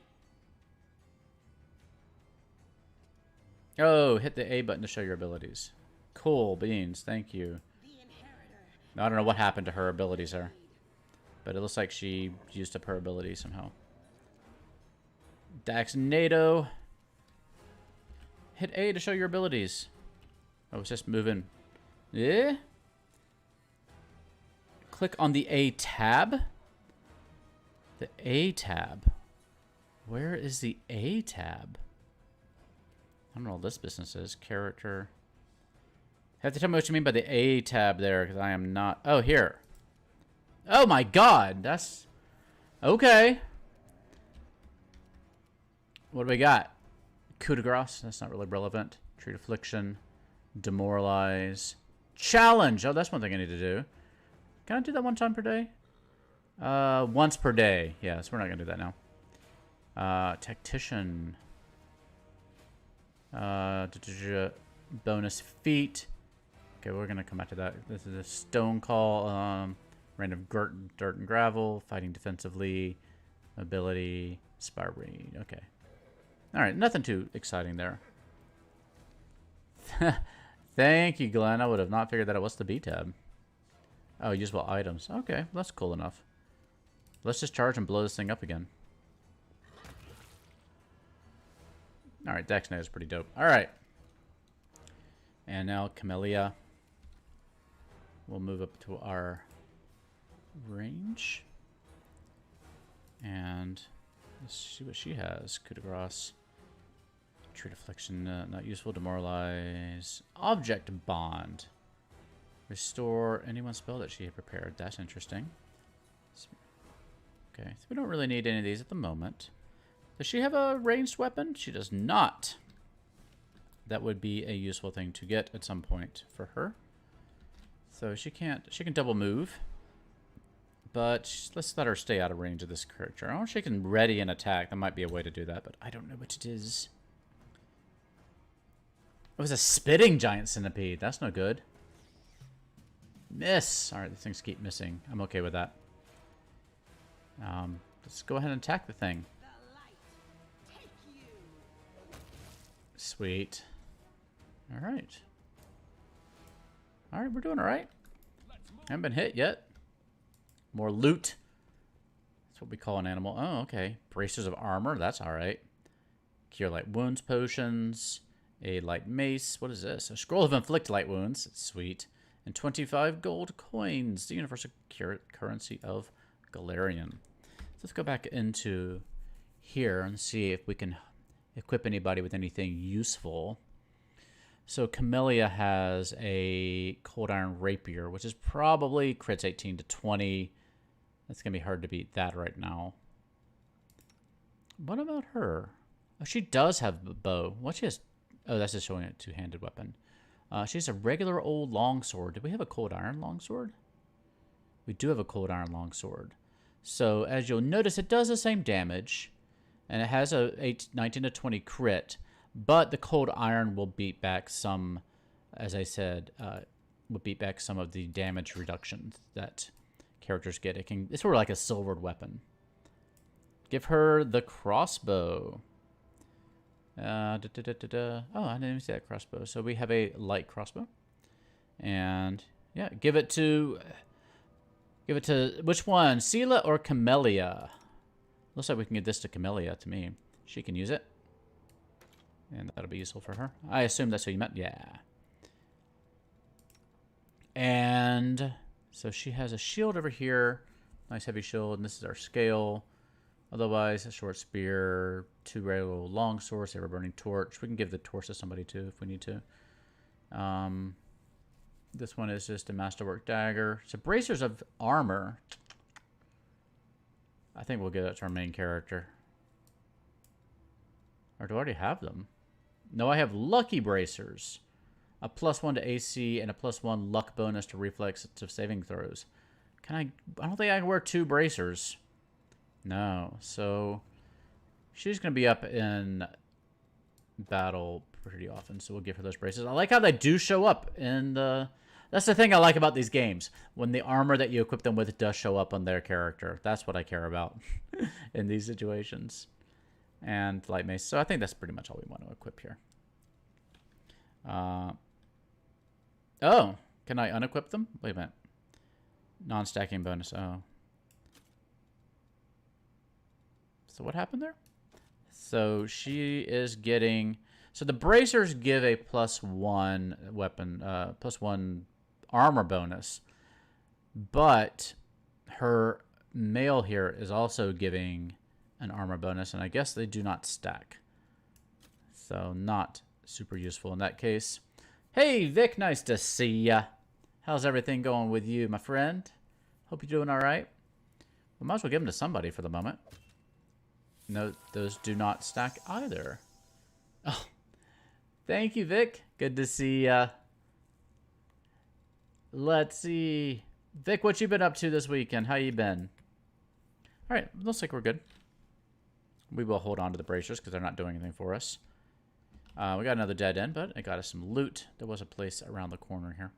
Oh, hit the A button to show your abilities. Cool beans, thank you. The inheritor. I don't know what happened to her abilities there, but it looks like she used up her ability somehow. Dax NATO. Hit A to show your abilities. Oh, it's just moving. Yeah. Click on the A tab. The A tab. Where is the A tab? I don't know what this business is. Character. Have to tell me what you mean by the A tab there, because I am not. Oh, here. Oh my god. That's. Okay. What do we got? Coup de grace. That's not really relevant. Treat affliction. Demoralize. Challenge. Oh, that's one thing I need to do. Can I do that one time per day? Once per day. Yes, we're not going to do that now. Tactician. Bonus feat. Okay, we're going to come back to that. This is a stone call. Random dirt and gravel. Fighting defensively. Ability. Spire-breed. Okay. Alright, nothing too exciting there. Thank you, Glenn. I would have not figured that it was the B tab. Oh, usable items. Okay, that's cool enough. Let's just charge and blow this thing up again. Alright, Dex Knight is pretty dope. Alright. And now Camellia. We'll move up to our range. And let's see what she has. Coup de grace. Treat affliction, not useful. Demoralize. Object bond. Restore anyone spell that she had prepared. That's interesting. Okay, so we don't really need any of these at the moment. Does she have a ranged weapon? She does not. That would be a useful thing to get at some point for her. So she can't. She can double move. But let's let her stay out of range of this creature. I don't know if she can ready an attack. That might be a way to do that, but I don't know what it is. It was a spitting giant centipede. That's no good. Miss. Alright, these things keep missing. I'm okay with that. Let's go ahead and attack the thing. The light. Take you. Sweet. Alright. Alright, we're doing alright. Haven't been hit yet. More loot. That's what we call an animal. Oh, okay. Bracers of armor. That's alright. Cure light wounds potions. A light mace. What is this? A scroll of inflict light wounds. It's sweet. And 25 gold coins. The universal currency of Galarian. So let's go back into here and see if we can equip anybody with anything useful. So Camellia has a cold iron rapier, which is probably crits 18 to 20. It's going to be hard to beat that right now. What about her? Oh, she does have a bow. What she has? Oh, that's just showing a two-handed weapon. She has a regular old longsword. Do we have a cold iron longsword? We do have a cold iron longsword. So as you'll notice, it does the same damage. And it has a 19 to 20 crit. But the cold iron will beat back some, as I said, will beat back some of the damage reductions that characters get. It's sort of like a silvered weapon. Give her the crossbow. Oh, I didn't even see that crossbow. So we have a light crossbow. And yeah, give it to which one? Sela or Camellia? Looks like we can get this to Camellia to me. She can use it. And that'll be useful for her. I assume that's what you meant. Yeah. And so she has a shield over here. Nice heavy shield, and this is our scale. Otherwise, a short spear, 2 regular long swords, ever burning torch. We can give the torch to somebody too if we need to. This one is just a masterwork dagger. So bracers of armor. I think we'll give that to our main character. Or do I already have them? No, I have lucky bracers. A +1 to AC and a +1 luck bonus to reflex to saving throws. Can I don't think I can wear 2 bracers. No, so she's going to be up in battle pretty often, so we'll give her those braces. I like how they do show up in the... That's the thing I like about these games. When the armor that you equip them with does show up on their character. That's what I care about in these situations. And light mace. So I think that's pretty much all we want to equip here. Oh, can I unequip them? Wait a minute. Non-stacking bonus. Oh. So what happened there? So she is getting... So the bracers give a +1 weapon, +1 armor bonus. But her mail here is also giving an armor bonus. And I guess they do not stack. So not super useful in that case. Hey, Vic, nice to see ya. How's everything going with you, my friend? Hope you're doing all right. We might as well give them to somebody for the moment. No, those do not stack either. Oh, thank you, Vic. Good to see ya. Let's see. Vic, what you been up to this weekend? How you been? All right, looks like we're good. We will hold on to the bracers because they're not doing anything for us. We got another dead end, but it got us some loot. There was a place around the corner here.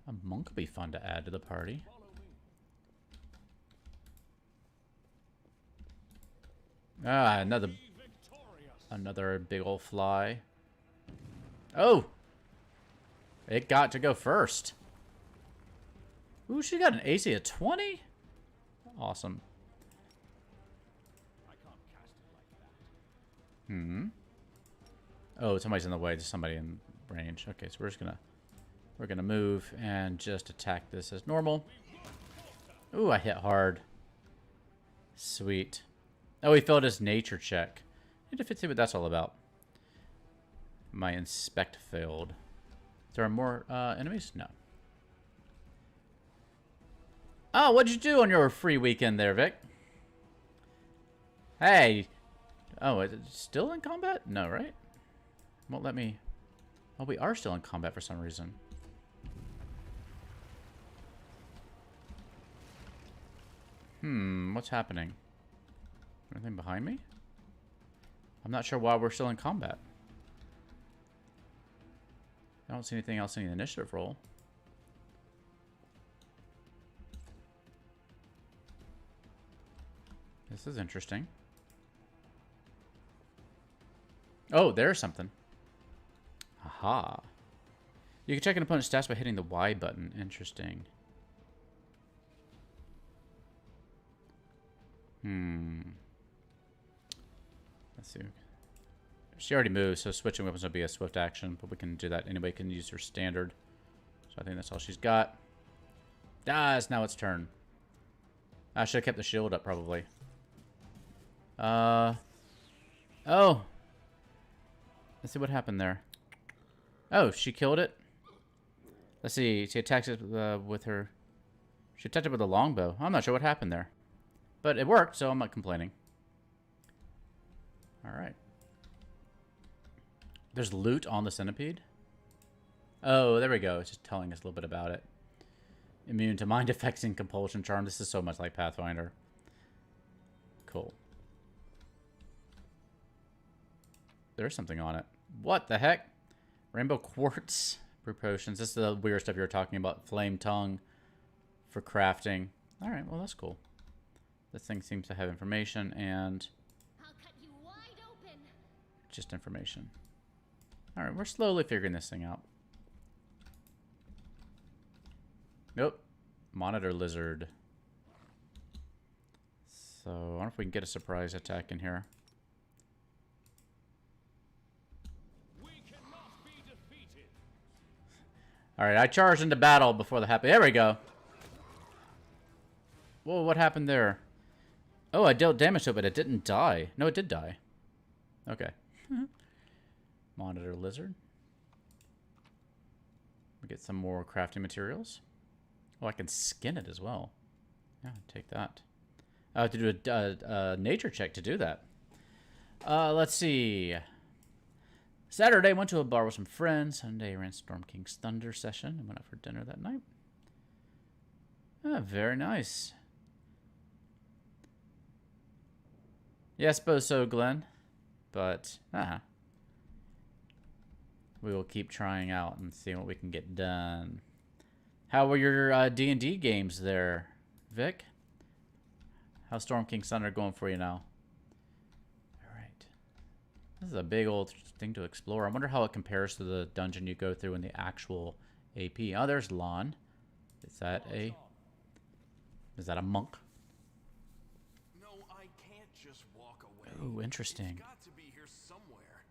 A monk would be fun to add to the party. Ah, another big old fly. Oh! It got to go first. Ooh, she got an AC of 20? Awesome. Oh, somebody's in the way. There's somebody in range. Okay, so we're gonna move and just attack this as normal. Ooh, I hit hard. Sweet. Oh, he failed his nature check. Need to see what that's all about. My inspect failed. There are more enemies? No. Oh, what'd you do on your free weekend there, Vic? Hey. Oh, is it still in combat? No, right? Won't let me... Oh, we are still in combat for some reason. What's happening? Anything behind me? I'm not sure why we're still in combat. I don't see anything else in the initiative roll. This is interesting. Oh, there's something. Aha. You can check an opponent's stats by hitting the Y button. Interesting. Let's see. She already moved, so switching weapons would be a swift action, but we can do that. Anybody can use her standard. So I think that's all she's got. Ah, it's now its turn. I should have kept the shield up, probably. Oh. Let's see what happened there. Oh, she killed it? Let's see. She attacks it with her... She attacked it with a longbow. I'm not sure what happened there. But it worked, so I'm not complaining. Alright. There's loot on the centipede? Oh, there we go. It's just telling us a little bit about it. Immune to mind effects and compulsion charm. This is so much like Pathfinder. Cool. There's something on it. What the heck? Rainbow quartz brew potions. This is the weird stuff you were talking about. Flame tongue for crafting. Alright, well that's cool. This thing seems to have information and... I'll cut you wide open. Just information. Alright, we're slowly figuring this thing out. Nope. Monitor lizard. So, I wonder if we can get a surprise attack in here. Alright, I charged into battle before the happy. There we go. Whoa, what happened there? Oh, I dealt damage to it, but it didn't die. No, it did die. Okay. Monitor lizard. We get some more crafting materials. Oh, I can skin it as well. Yeah, take that. I have to do a nature check to do that. Let's see. Saturday, went to a bar with some friends. Sunday, ran Storm King's Thunder session and went out for dinner that night. Ah, very nice. Yeah, I suppose so, Glenn. But, we will keep trying out and seeing what we can get done. How were your D&D games there, Vic? How's Storm King's Thunder going for you now? Alright. This is a big old thing to explore. I wonder how it compares to the dungeon you go through in the actual AP. Oh, there's Lon. Is that a monk? No, I can't just walk away. Oh, interesting. It's got to be here somewhere.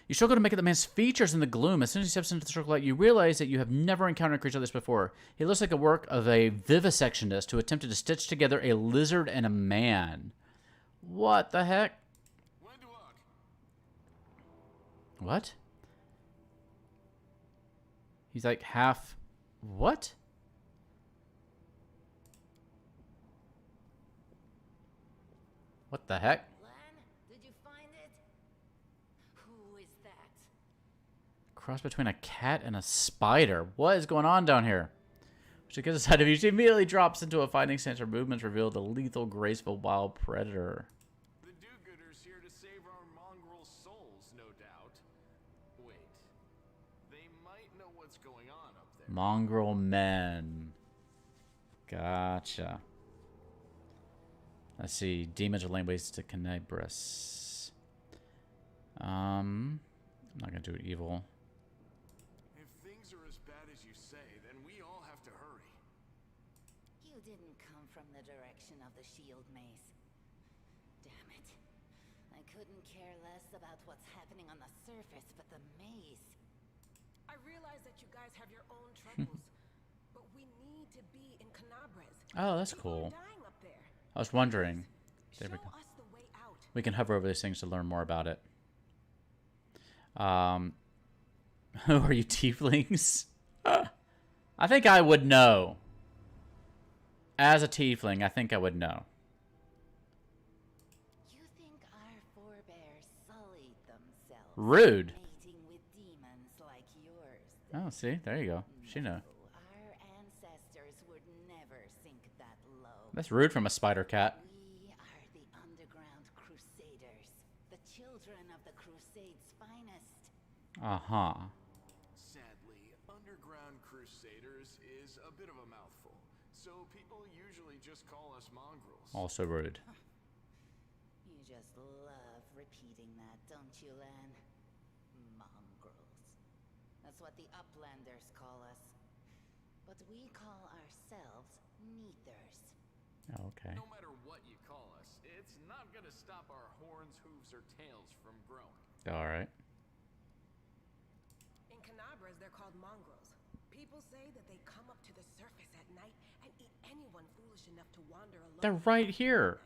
You struggle to make out the man's features in the gloom. As soon as he steps into the circle light, you realize that you have never encountered a creature like this before. He looks like a work of a vivisectionist who attempted to stitch together a lizard and a man. What the heck? When to look? What? He's like half... What? What the heck? Lan, did you find it? Who is that? Cross between a cat and a spider. What is going on down here? She gets aside of you. She immediately drops into a fighting stance. Her movements reveal the lethal, graceful wild predator. The do-gooders here to save our mongrel souls, no doubt. Wait. They might know what's going on up there. Mongrel men. Gotcha. Let's see. Demons are lame ways to Canibris. I'm not gonna do evil. If things are as bad as you say, then we all have to hurry. You didn't come from the direction of the shield maze. Damn it. I couldn't care less about what's happening on the surface, but the maze. I realize that you guys have your own troubles, but we need to be in Canibris. Oh, that's People cool. are dying up there. I was wondering. There we Show go. us the way out. We can hover over these things to learn more about it. Who are you, tieflings? I think I would know. As a tiefling, I think I would know. You think our forebears sullied themselves Rude. mating with demons like yours? Oh, see? There you go. She know. Our ancestors would never sink that low. That's rude from a spider cat. We are the underground crusaders, the children of the Crusade's finest. Uh-huh. Sadly, underground crusaders is a bit of a mouthful, so people usually just call us mongrels. Also rude. You just love repeating that, don't you, Lan? Mongrels. That's what the Uplanders call us. But we call ourselves Neathers. Okay. No matter what you call us, it's not gonna stop our horns, hooves, or tails from growing. Alright. In Canibris, they're called mongrels. People say that they come up to the surface at night and eat anyone foolish enough to wander alone. They're right here.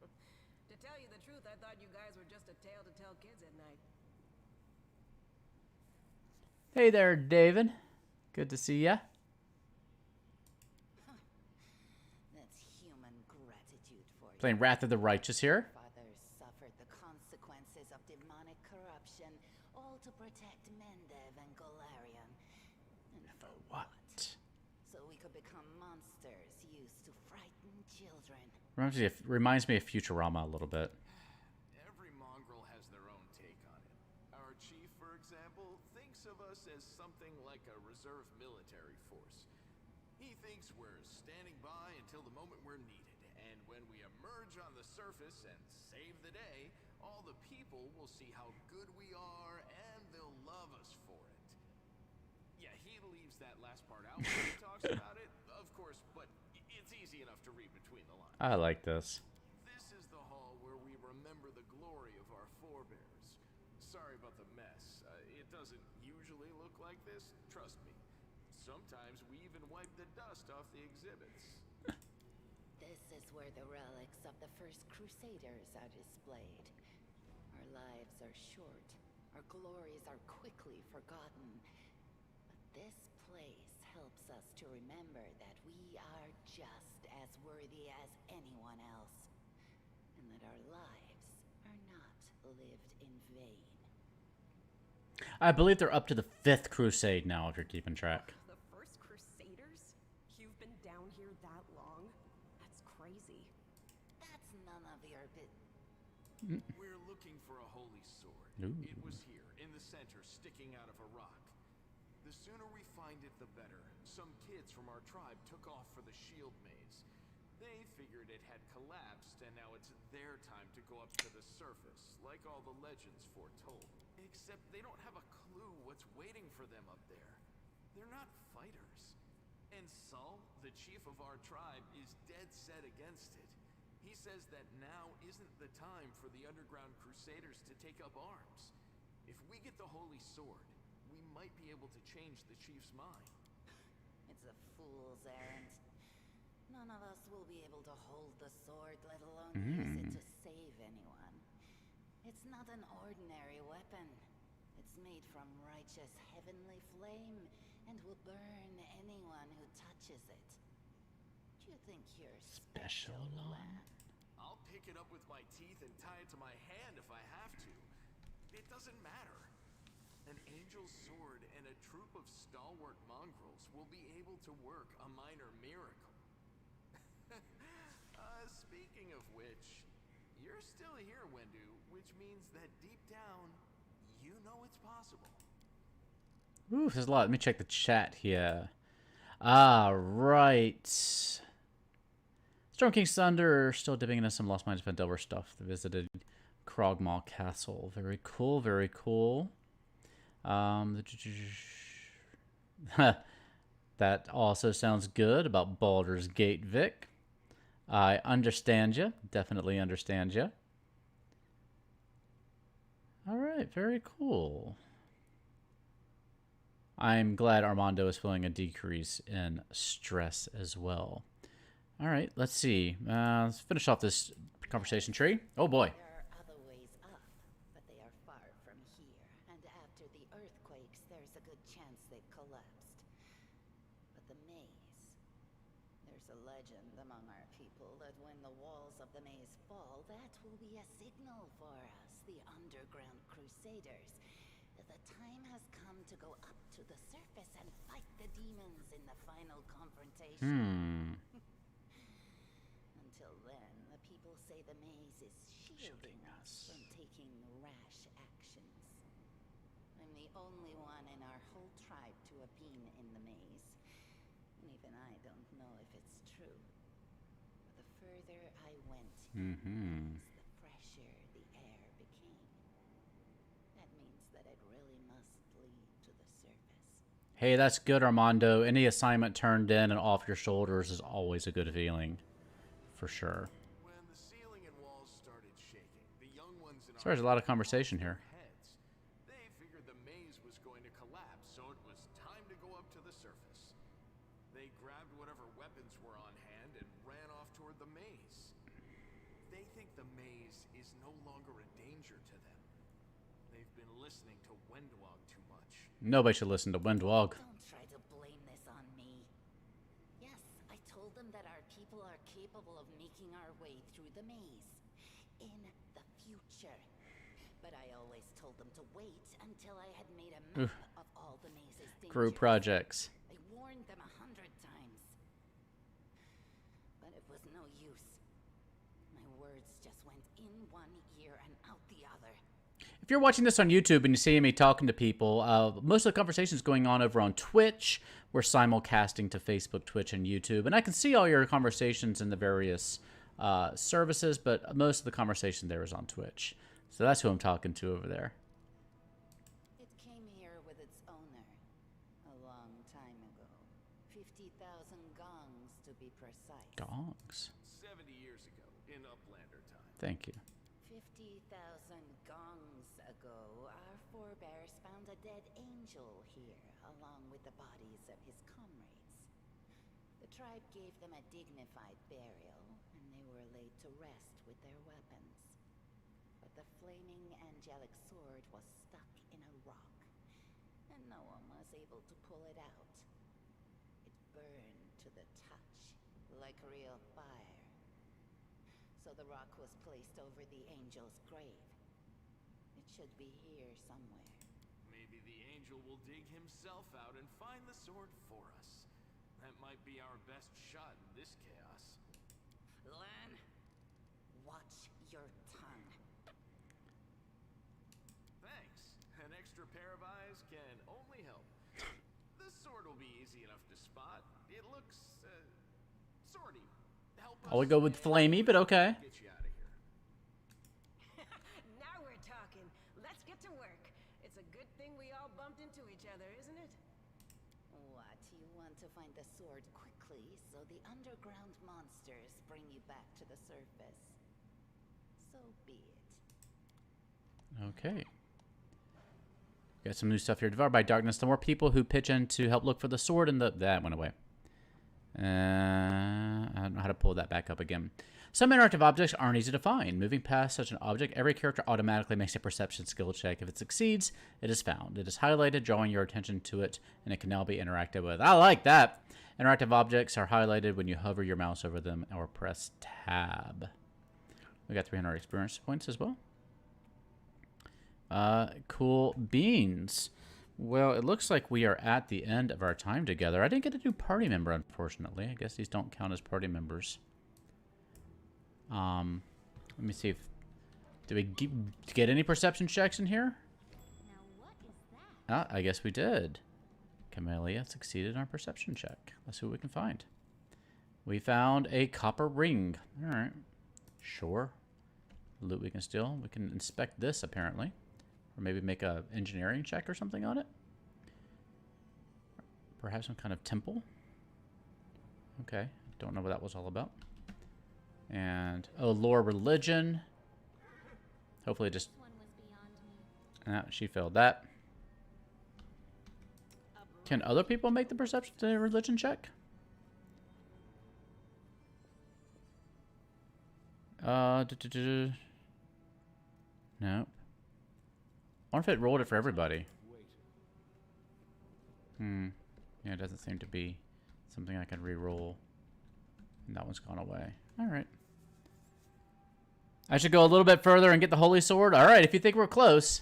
To tell you the truth, I thought you guys were just a tale to tell kids at night. Hey there, David. Good to see ya. That's human gratitude for you. Playing Wrath of the Righteous here. Fathers suffered the consequences of demonic corruption, all to protect Mendev and Golarion. And for What? So we could become monsters used to frighten children. Reminds me of Futurama a little bit. Every mongrel has their own take on it. Our chief, for example, thinks of us as something like a reserve military force. He thinks we're standing by until the moment we're needed, and when we emerge on the surface and save the day, all the people will see how good we are, and they'll love us for it. Yeah, he leaves that last part out when he talks about it, of course, but it's easy enough to read between the lines. I like this. This is the hall where we remember the glory of our forebears. Sorry about the mess. It doesn't usually look like this, trust me. Sometimes we even wipe the dust off the exhibits. This is where the relics of the first Crusaders are displayed. Our lives are short. Our glories are quickly forgotten. But this place helps us to remember that we are just as worthy as anyone else. And that our lives are not lived in vain. I believe they're up to the 5th crusade now, if you're keeping track. The first Crusaders? You've been down here that long? That's crazy. That's none of your We're looking for a holy sword. Ooh. It was here, in the center, sticking out of a rock. The sooner we find it, the better. Some kids from our tribe took off for the shield maze. They figured it had collapsed, and now it's their time to go up to the surface, like all the legends foretold. Except they don't have a clue what's waiting for them up there. They're not fighters. And Saul, the chief of our tribe, is dead set against it. He says that now isn't the time for the underground crusaders to take up arms. If we get the holy sword, we might be able to change the chief's mind. It's a fool's errand. None of us will be able to hold the sword, let alone use it to save anyone. It's not an ordinary weapon. It's made from righteous heavenly flame and will burn anyone who touches it. Do you think you're special, lad? I'll pick it up with my teeth and tie it to my hand if I have to. It doesn't matter. An angel's sword and a troop of stalwart mongrels will be able to work a minor miracle. Speaking of which, you're still here, Wendu, which means that deep down, you know it's possible. Ooh, there's a lot. Let me check the chat here. Ah, right. Storm King's Thunder still dipping into some Lost Mines of Delver stuff. They visited Krogmaw Castle. Very cool, very cool. That also sounds good about Baldur's Gate, Vic. I understand you. Definitely understand you. All right, very cool. I'm glad Armando is feeling a decrease in stress as well. All right, let's see. Let's finish off this conversation tree. Oh boy. There are other ways up, but they are far from here. And after the earthquakes, there's a good chance they've collapsed. But the maze. There's a legend among our people that when the walls of the maze fall, that will be a signal for us, the underground crusaders. That the time has come to go up to the surface and fight the demons in the final confrontation. Until then, the people say the maze is shielding us from taking rash actions. I'm the only one in our whole tribe to have been in the maze. And even I don't know if it's true. But the further I went, the fresher the air became. That means that it really must lead to the surface. Hey, that's good, Armando. Any assignment turned in and off your shoulders is always a good feeling. For sure. When the ceiling and walls started shaking, the young ones in Sorry, there's a lot of conversation here. heads. They figured the maze was going to collapse, so it was time to go up to the surface. They grabbed whatever weapons were on hand and ran off toward the maze. They think the maze is no longer a danger to them. They've been listening to Wendwog too much. Nobody should listen to Wendwog. Don't try to blame this on me. Yes, I told them that our people are capable of making our way through the maze. In the future. But I always told them to wait until I had made a map of all the maze's dangers. Group projects. I warned them 100 times. But it was no use. My words just went in one ear and out the other. If you're watching this on YouTube and you see me talking to people, most of the conversation is going on over on Twitch. We're simulcasting to Facebook, Twitch, and YouTube. And I can see all your conversations in the various services, but most of the conversation there is on Twitch. So that's who I'm talking to over there. It came here with its owner. A long time ago. 50,000 gongs to be precise. Dogs. 70 years ago, in Uplander time. Thank you. 50 3,000 gongs ago, our forebears found a dead angel here, along with the bodies of his comrades. The tribe gave them a dignified burial, and they were laid to rest with their weapons. But the flaming angelic sword was stuck in a rock, and no one was able to pull it out. It burned to the touch, like real fire. So the rock was placed over the angel's grave. It should be here somewhere. Maybe the angel will dig himself out and find the sword for us. That might be our best shot in this chaos. Lan, watch your tongue. Thanks. An extra pair of eyes can only help. The sword will be easy enough to spot. It looks, swordy. Help us. I would go with flamey, but okay. Get you out of here. Now we're talking. Let's get to work. It's a good thing we all bumped into each other, isn't it? What, you want to find the sword quickly so the underground monsters bring you back to the surface? So be it. Okay. Got some new stuff here. Devoured by darkness. The more people who pitch in to help look for the sword, and that went away. I don't know how to pull that back up again. Some interactive objects aren't easy to find. Moving past such an object, every character automatically makes a perception skill check. If it succeeds, it is found. It is highlighted, drawing your attention to it, and it can now be interacted with. I like that! Interactive objects are highlighted when you hover your mouse over them or press tab. We got 300 experience points as well. Cool beans. Well, it looks like we are at the end of our time together. I didn't get a new party member, unfortunately. I guess these don't count as party members. Let me see if... Did we get any perception checks in here? Now what is that? Ah, I guess we did. Camellia succeeded on our perception check. Let's see what we can find. We found a copper ring. Alright. Sure. Loot we can steal. We can inspect this, apparently. Or maybe make a engineering check or something on it. Perhaps some kind of temple. Okay. Don't know what that was all about. And, oh, lore religion. Hopefully just... This one was beyond me. Ah, she failed that. Can other people make the perception the religion check? Nope. I wonder if it rolled it for everybody. Yeah, it doesn't seem to be something I can re-roll. And that one's gone away. Alright. I should go a little bit further and get the holy sword? Alright, if you think we're close.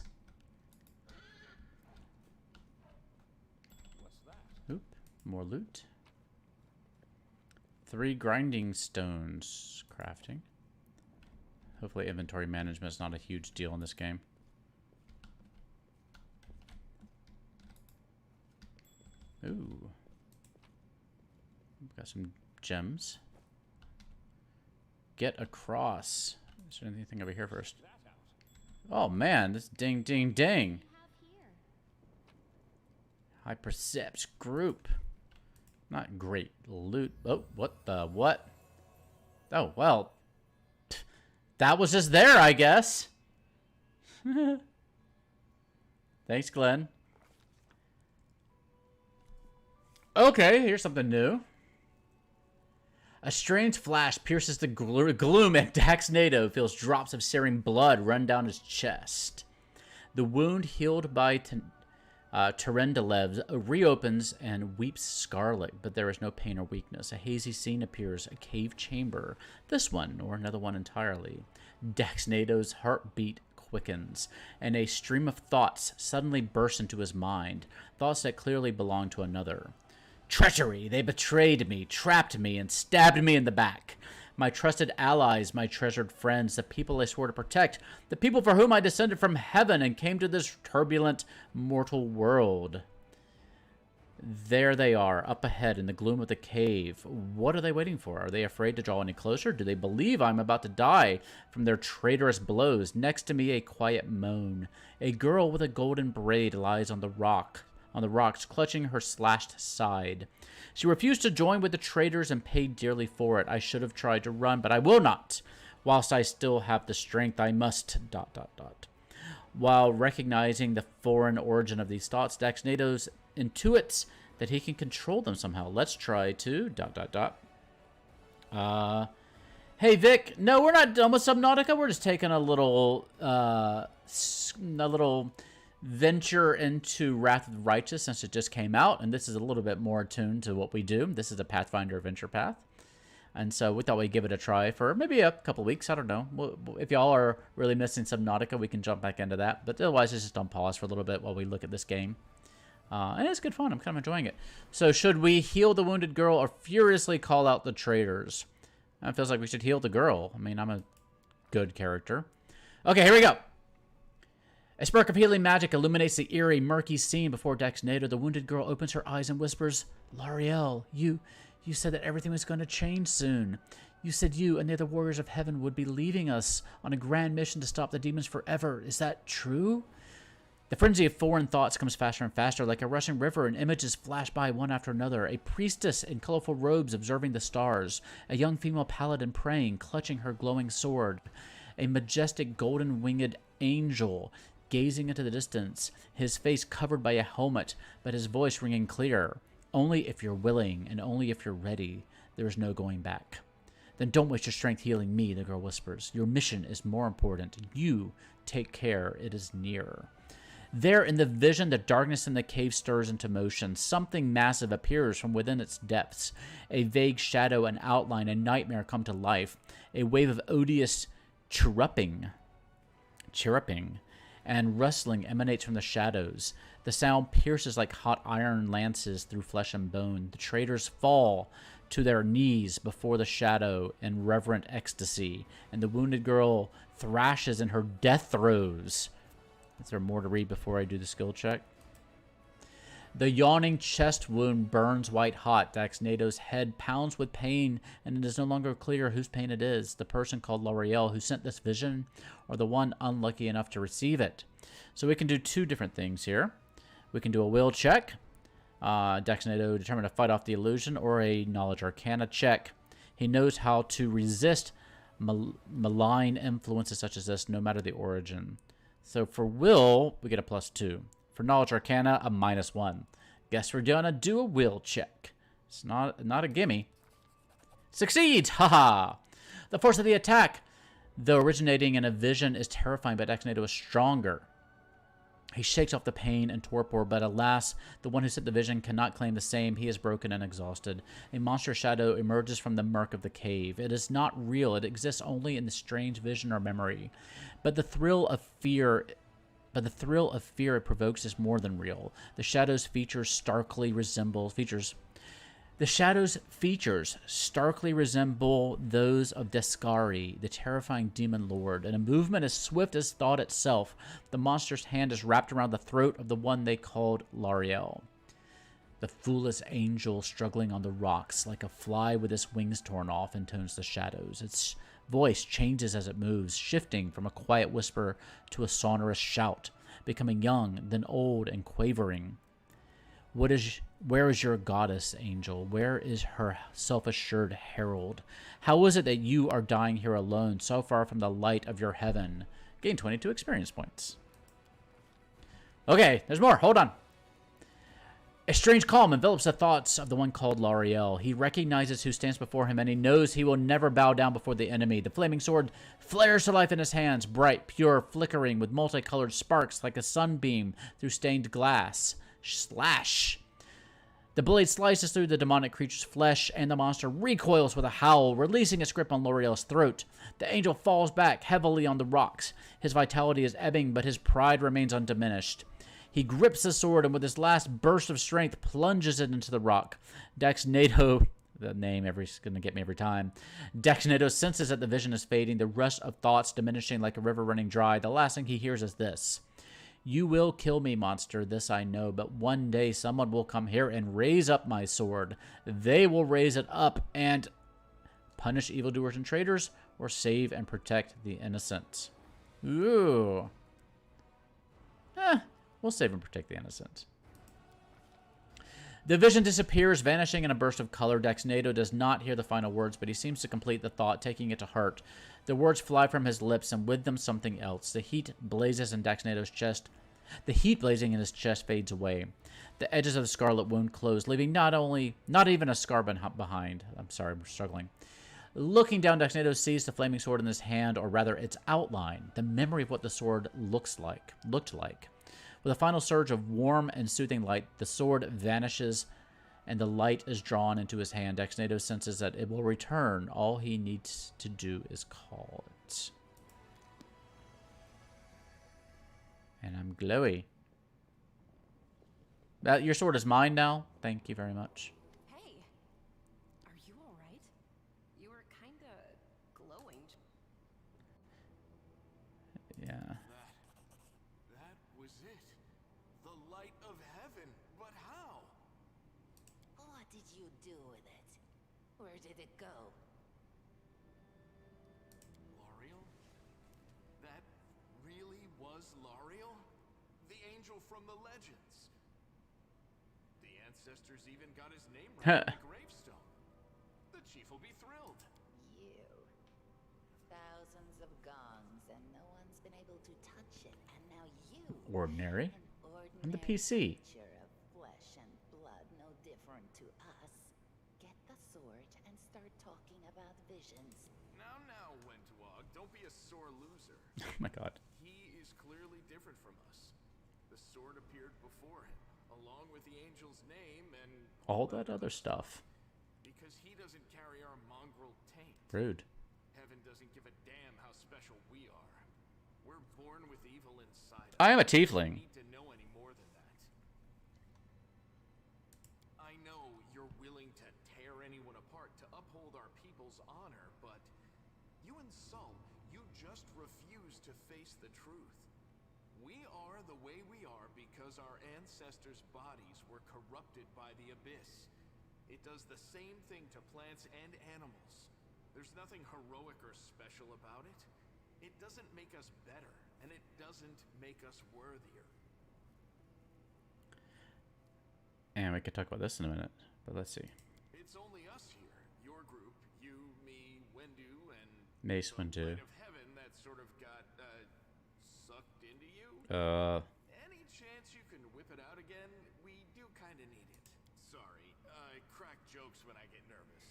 Oop, more loot. 3 grinding stones. Crafting. Hopefully inventory management is not a huge deal in this game. Ooh. Got some gems. Get across. Is there anything over here first? Oh man, this ding ding ding. High percepts group. Not great loot. Oh, what the what? Oh, well. That was just there, I guess. Thanks, Glenn. Okay, here's something new. A strange flash pierces the gloom and Dax Nato feels drops of searing blood run down his chest. The wound healed by Terendelev reopens and weeps scarlet, but there is no pain or weakness. A hazy scene appears, a cave chamber. This one, or another one entirely. Dax Nato's heartbeat quickens, and a stream of thoughts suddenly bursts into his mind, thoughts that clearly belong to another. Treachery! They betrayed me, trapped me, and stabbed me in the back. My trusted allies, my treasured friends, the people I swore to protect, the people for whom I descended from heaven and came to this turbulent, mortal world. There they are, up ahead in the gloom of the cave. What are they waiting for? Are they afraid to draw any closer? Do they believe I'm about to die from their traitorous blows? Next to me, a quiet moan. A girl with a golden braid lies on the rocks, clutching her slashed side. She refused to join with the traitors and paid dearly for it. I should have tried to run, but I will not. Whilst I still have the strength, I must... ... While recognizing the foreign origin of these thoughts, Daxnados intuits that he can control them somehow. Let's try to... ... Hey, Vic. No, we're not done with Subnautica. We're just taking a little venture into Wrath of the Righteous since it just came out, and this is a little bit more attuned to what we do. This is a Pathfinder adventure path, and so we thought we'd give it a try for maybe a couple weeks. I don't know. If y'all are really missing Subnautica, we can jump back into that, but otherwise it's just on pause for a little bit while we look at this game. And it's good fun. I'm kind of enjoying it. So should we heal the wounded girl or furiously call out the traitors? It feels like we should heal the girl. I mean, I'm a good character. Okay, here we go. A spark of healing magic illuminates the eerie, murky scene before Daxnator. The wounded girl opens her eyes and whispers, L'Ariel, you said that everything was going to change soon. You said you and the other warriors of heaven would be leaving us on a grand mission to stop the demons forever. Is that true? The frenzy of foreign thoughts comes faster and faster, like a rushing river, and images flash by one after another. A priestess in colorful robes observing the stars. A young female paladin praying, clutching her glowing sword. A majestic golden-winged angel gazing into the distance, his face covered by a helmet, but his voice ringing clear. Only if you're willing, and only if you're ready, there is no going back. Then don't waste your strength healing me, the girl whispers. Your mission is more important. You take care. It is near. There in the vision, the darkness in the cave stirs into motion. Something massive appears from within its depths. A vague shadow, an outline, a nightmare come to life. A wave of odious chirruping, and rustling emanates from the shadows. The sound pierces like hot iron lances through flesh and bone. The traitors fall to their knees before the shadow in reverent ecstasy, and the wounded girl thrashes in her death throes. Is there more to read before I do the skill check? The yawning chest wound burns white hot. Daxnado's head pounds with pain, and it is no longer clear whose pain it is. The person called L'Ariel who sent this vision, or the one unlucky enough to receive it. So we can do two different things here. We can do a will check. Daxnado determined to fight off the illusion, or a knowledge arcana check. He knows how to resist malign influences such as this, no matter the origin. So for will, we get a +2. For knowledge arcana, a -1. Guess we're gonna do a will check. It's not a gimme. Succeeds! Haha! The force of the attack, though originating in a vision, is terrifying, but Daxnado is stronger. He shakes off the pain and torpor, but alas, the one who sent the vision cannot claim the same. He is broken and exhausted. A monster shadow emerges from the murk of the cave. It is not real. It exists only in the strange vision or memory. But the thrill of fear it provokes is more than real. The shadow's features starkly resemble those of Descari, the terrifying demon lord. In a movement as swift as thought itself, the monster's hand is wrapped around the throat of the one they called L'Ariel. The foolish angel struggling on the rocks, like a fly with its wings torn off, intones the shadows. Its voice changes as it moves, shifting from a quiet whisper to a sonorous shout, becoming young, then old and quavering. Where is your goddess, angel? Where is her self-assured herald? How is it that you are dying here alone, so far from the light of your heaven? Gain 22 experience points. Okay, there's more. Hold on. A strange calm envelops the thoughts of the one called L'Ariel. He recognizes who stands before him, and he knows he will never bow down before the enemy. The flaming sword flares to life in his hands, bright, pure, flickering with multicolored sparks like a sunbeam through stained glass. Slash! The blade slices through the demonic creature's flesh, and the monster recoils with a howl, releasing its grip on L'Ariel's throat. The angel falls back heavily on the rocks. His vitality is ebbing, but his pride remains undiminished. He grips the sword and with his last burst of strength plunges it into the rock. Daxnado, the name is going to get me every time. Daxnado senses that the vision is fading, the rush of thoughts diminishing like a river running dry. The last thing he hears is this. You will kill me, monster, this I know, but one day someone will come here and raise up my sword. They will raise it up and punish evildoers and traitors, or save and protect the innocent. Ooh. We'll save and protect the innocent. The vision disappears, vanishing in a burst of color. Dexnado does not hear the final words, but he seems to complete the thought, taking it to heart. The words fly from his lips, and with them something else. The heat blazes in Dexnado's chest. The heat blazing in his chest fades away. The edges of the scarlet wound close, leaving not even a scar behind. I'm sorry, I'm struggling. Looking down, Dexnado sees the flaming sword in his hand, or rather its outline, the memory of what the sword looked like. With a final surge of warm and soothing light, the sword vanishes, and the light is drawn into his hand. Dexnado senses that it will return. All he needs to do is call it. And I'm glowy. Your sword is mine now. Thank you very much. Hey, are you all right? You were kinda glowing. Yeah. That was it. The light of heaven. But how? What did you do with it? Where did it go? L'Oreal? That really was L'Oreal? The angel from the legends. The ancestors even got his name right on the gravestone. The chief will be thrilled. You. Thousands of gongs, and no one's been able to touch it. And now you. Ordinary. An I'm the ordinary PC. creature of flesh and blood, no different to us. Get the sword and start talking about visions. Now, Wentwog, don't be a sore loser. Oh my god. He is clearly different from us. The sword appeared before him, along with the angel's name and All that other stuff. because he doesn't carry our mongrel taint. Rude. Heaven doesn't give a damn how special we are. We're born with evil inside us. I am a We tiefling. need to know any more than that. I know you're willing to tear anyone apart to uphold our people's honor, but you and Sol, you just refuse to face the truth. We are the way we are because our ancestors' bodies were corrupted by the abyss. It does the same thing to plants and animals. There's nothing heroic or special about it. It doesn't make us better, and it doesn't make us worthier. And we could talk about this in a minute, but let's see. It's only us here. Your group, you, me, Wendu, and Mace the Windu. light of heaven that sort of got sucked into you. Any chance you can whip it out again? We do kind of need it. Sorry, I crack jokes when I get nervous,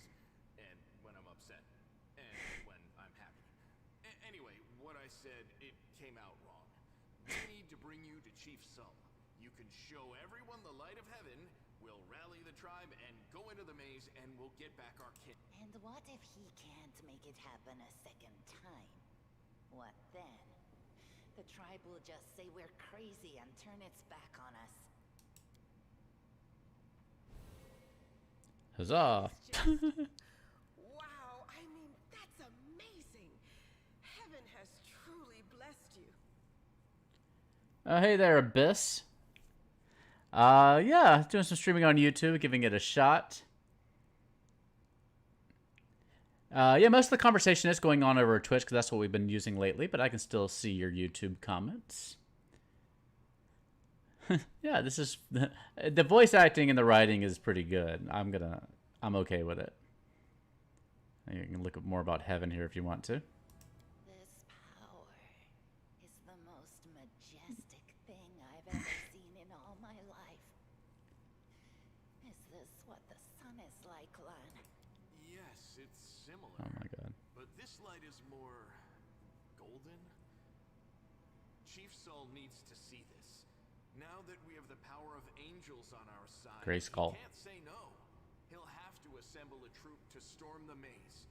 and when I'm upset, and when I'm happy. Anyway, what I said, it came out wrong. We need to bring you to Chief Sol. You can show everyone the light of heaven, we'll rally the tribe and go into the maze, and we'll get back our kin. And what if he can't make it happen a second time? What then? The tribe will just say we're crazy and turn its back on us. Huzzah! Wow, I mean, that's amazing. Heaven has truly blessed you. Hey there, Abyss. Yeah, doing some streaming on YouTube, giving it a shot. Yeah, most of the conversation is going on over Twitch because that's what we've been using lately, but I can still see your YouTube comments. Yeah, this is the voice acting and the writing is pretty good. I'm okay with it. You can look up more about Heaven here if you want to. This power is the most majestic thing I've ever seen in all my life. Is this what the sun is like, Lan? Yes, it's similar. Oh my god. But this light is more golden. Chief Sol needs to see this. Now that we have the power of angels on our side, Gray Skull. he can't say no. He'll have to assemble a troop to storm the maze.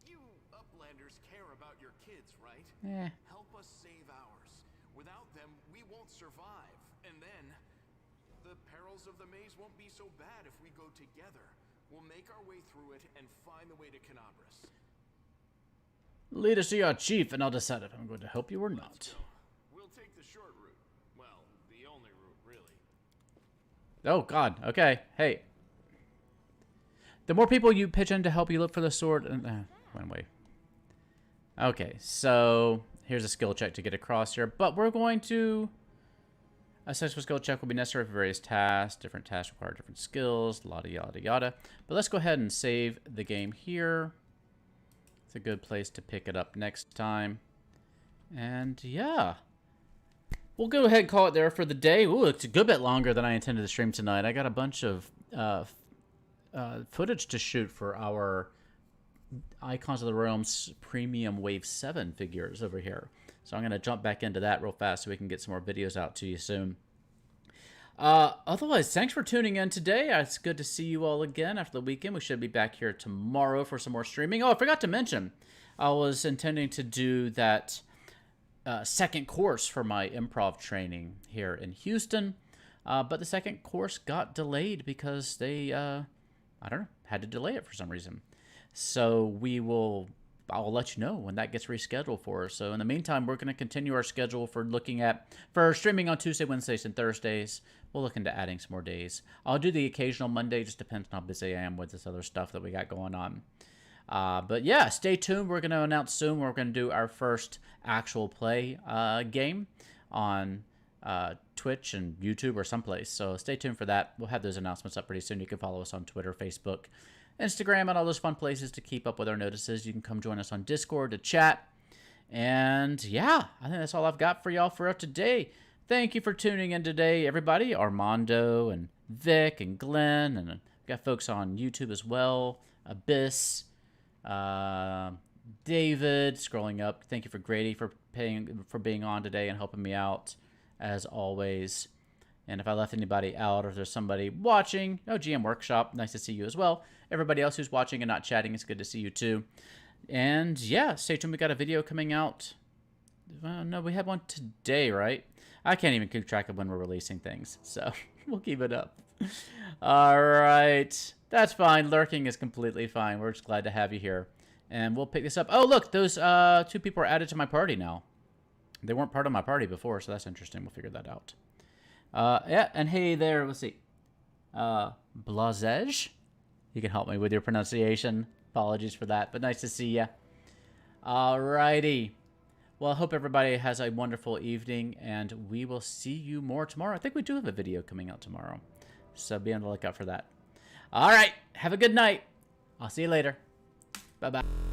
You Uplanders care about your kids, right? Eh. Help us save ours. Without them, we won't survive. And then, the perils of the maze won't be so bad if we go together. We'll make our way through it and find the way to Canabras. Lead us to your chief, and I'll decide if I'm going to help you or not. We'll take the short route. Well, the only route, really. Oh, God. Okay. Hey. The more people you pitch in to help you look for the sword... went away. Okay, so... Here's a skill check to get across here. But we're going to... A successful skill check will be necessary for various tasks. Different tasks require different skills, yada, yada, yada. But let's go ahead and save the game here. It's a good place to pick it up next time. And yeah, we'll go ahead and call it there for the day. Ooh, it's a good bit longer than I intended to stream tonight. I got a bunch of footage to shoot for our Icons of the Realms Premium Wave 7 figures over here. So I'm going to jump back into that real fast so we can get some more videos out to you soon. Otherwise, thanks for tuning in today. It's good to see you all again after the weekend. We should be back here tomorrow for some more streaming. Oh, I forgot to mention, I was intending to do that second course for my improv training here in Houston. But the second course got delayed because they, I don't know, had to delay it for some reason. So I'll let you know when that gets rescheduled for us. So in the meantime, we're going to continue our schedule for for streaming on Tuesday, Wednesdays, and Thursdays. We'll look into adding some more days. I'll do the occasional Monday, just depends on how busy I am with this other stuff that we got going on. But yeah, stay tuned. We're going to announce soon we're going to do our first actual play game on Twitch and YouTube or someplace. So stay tuned for that. We'll have those announcements up pretty soon. You can follow us on Twitter, Facebook, Instagram, and all those fun places to keep up with our notices. You can come join us on Discord to chat. And yeah, I think that's all I've got for y'all for today. Thank you for tuning in today, everybody. Armando and Vic and Glenn, and got folks on YouTube as well. Abyss, David, scrolling up. Thank you for Grady for being on today and helping me out as always. And if I left anybody out or if there's somebody watching, GM Workshop, nice to see you as well. Everybody else who's watching and not chatting, it's good to see you too. And yeah, stay tuned. We got a video coming out. No, we had one today, right? I can't even keep track of when we're releasing things, so we'll keep it up. All right. That's fine. Lurking is completely fine. We're just glad to have you here. And we'll pick this up. Oh, look, those 2 people are added to my party now. They weren't part of my party before, so that's interesting. We'll figure that out. Yeah, and hey there, let's see. Blazej? You can help me with your pronunciation. Apologies for that, but nice to see ya. Alrighty. Well, I hope everybody has a wonderful evening, and we will see you more tomorrow. I think we do have a video coming out tomorrow, so be on the lookout for that. Alright, have a good night. I'll see you later. Bye-bye.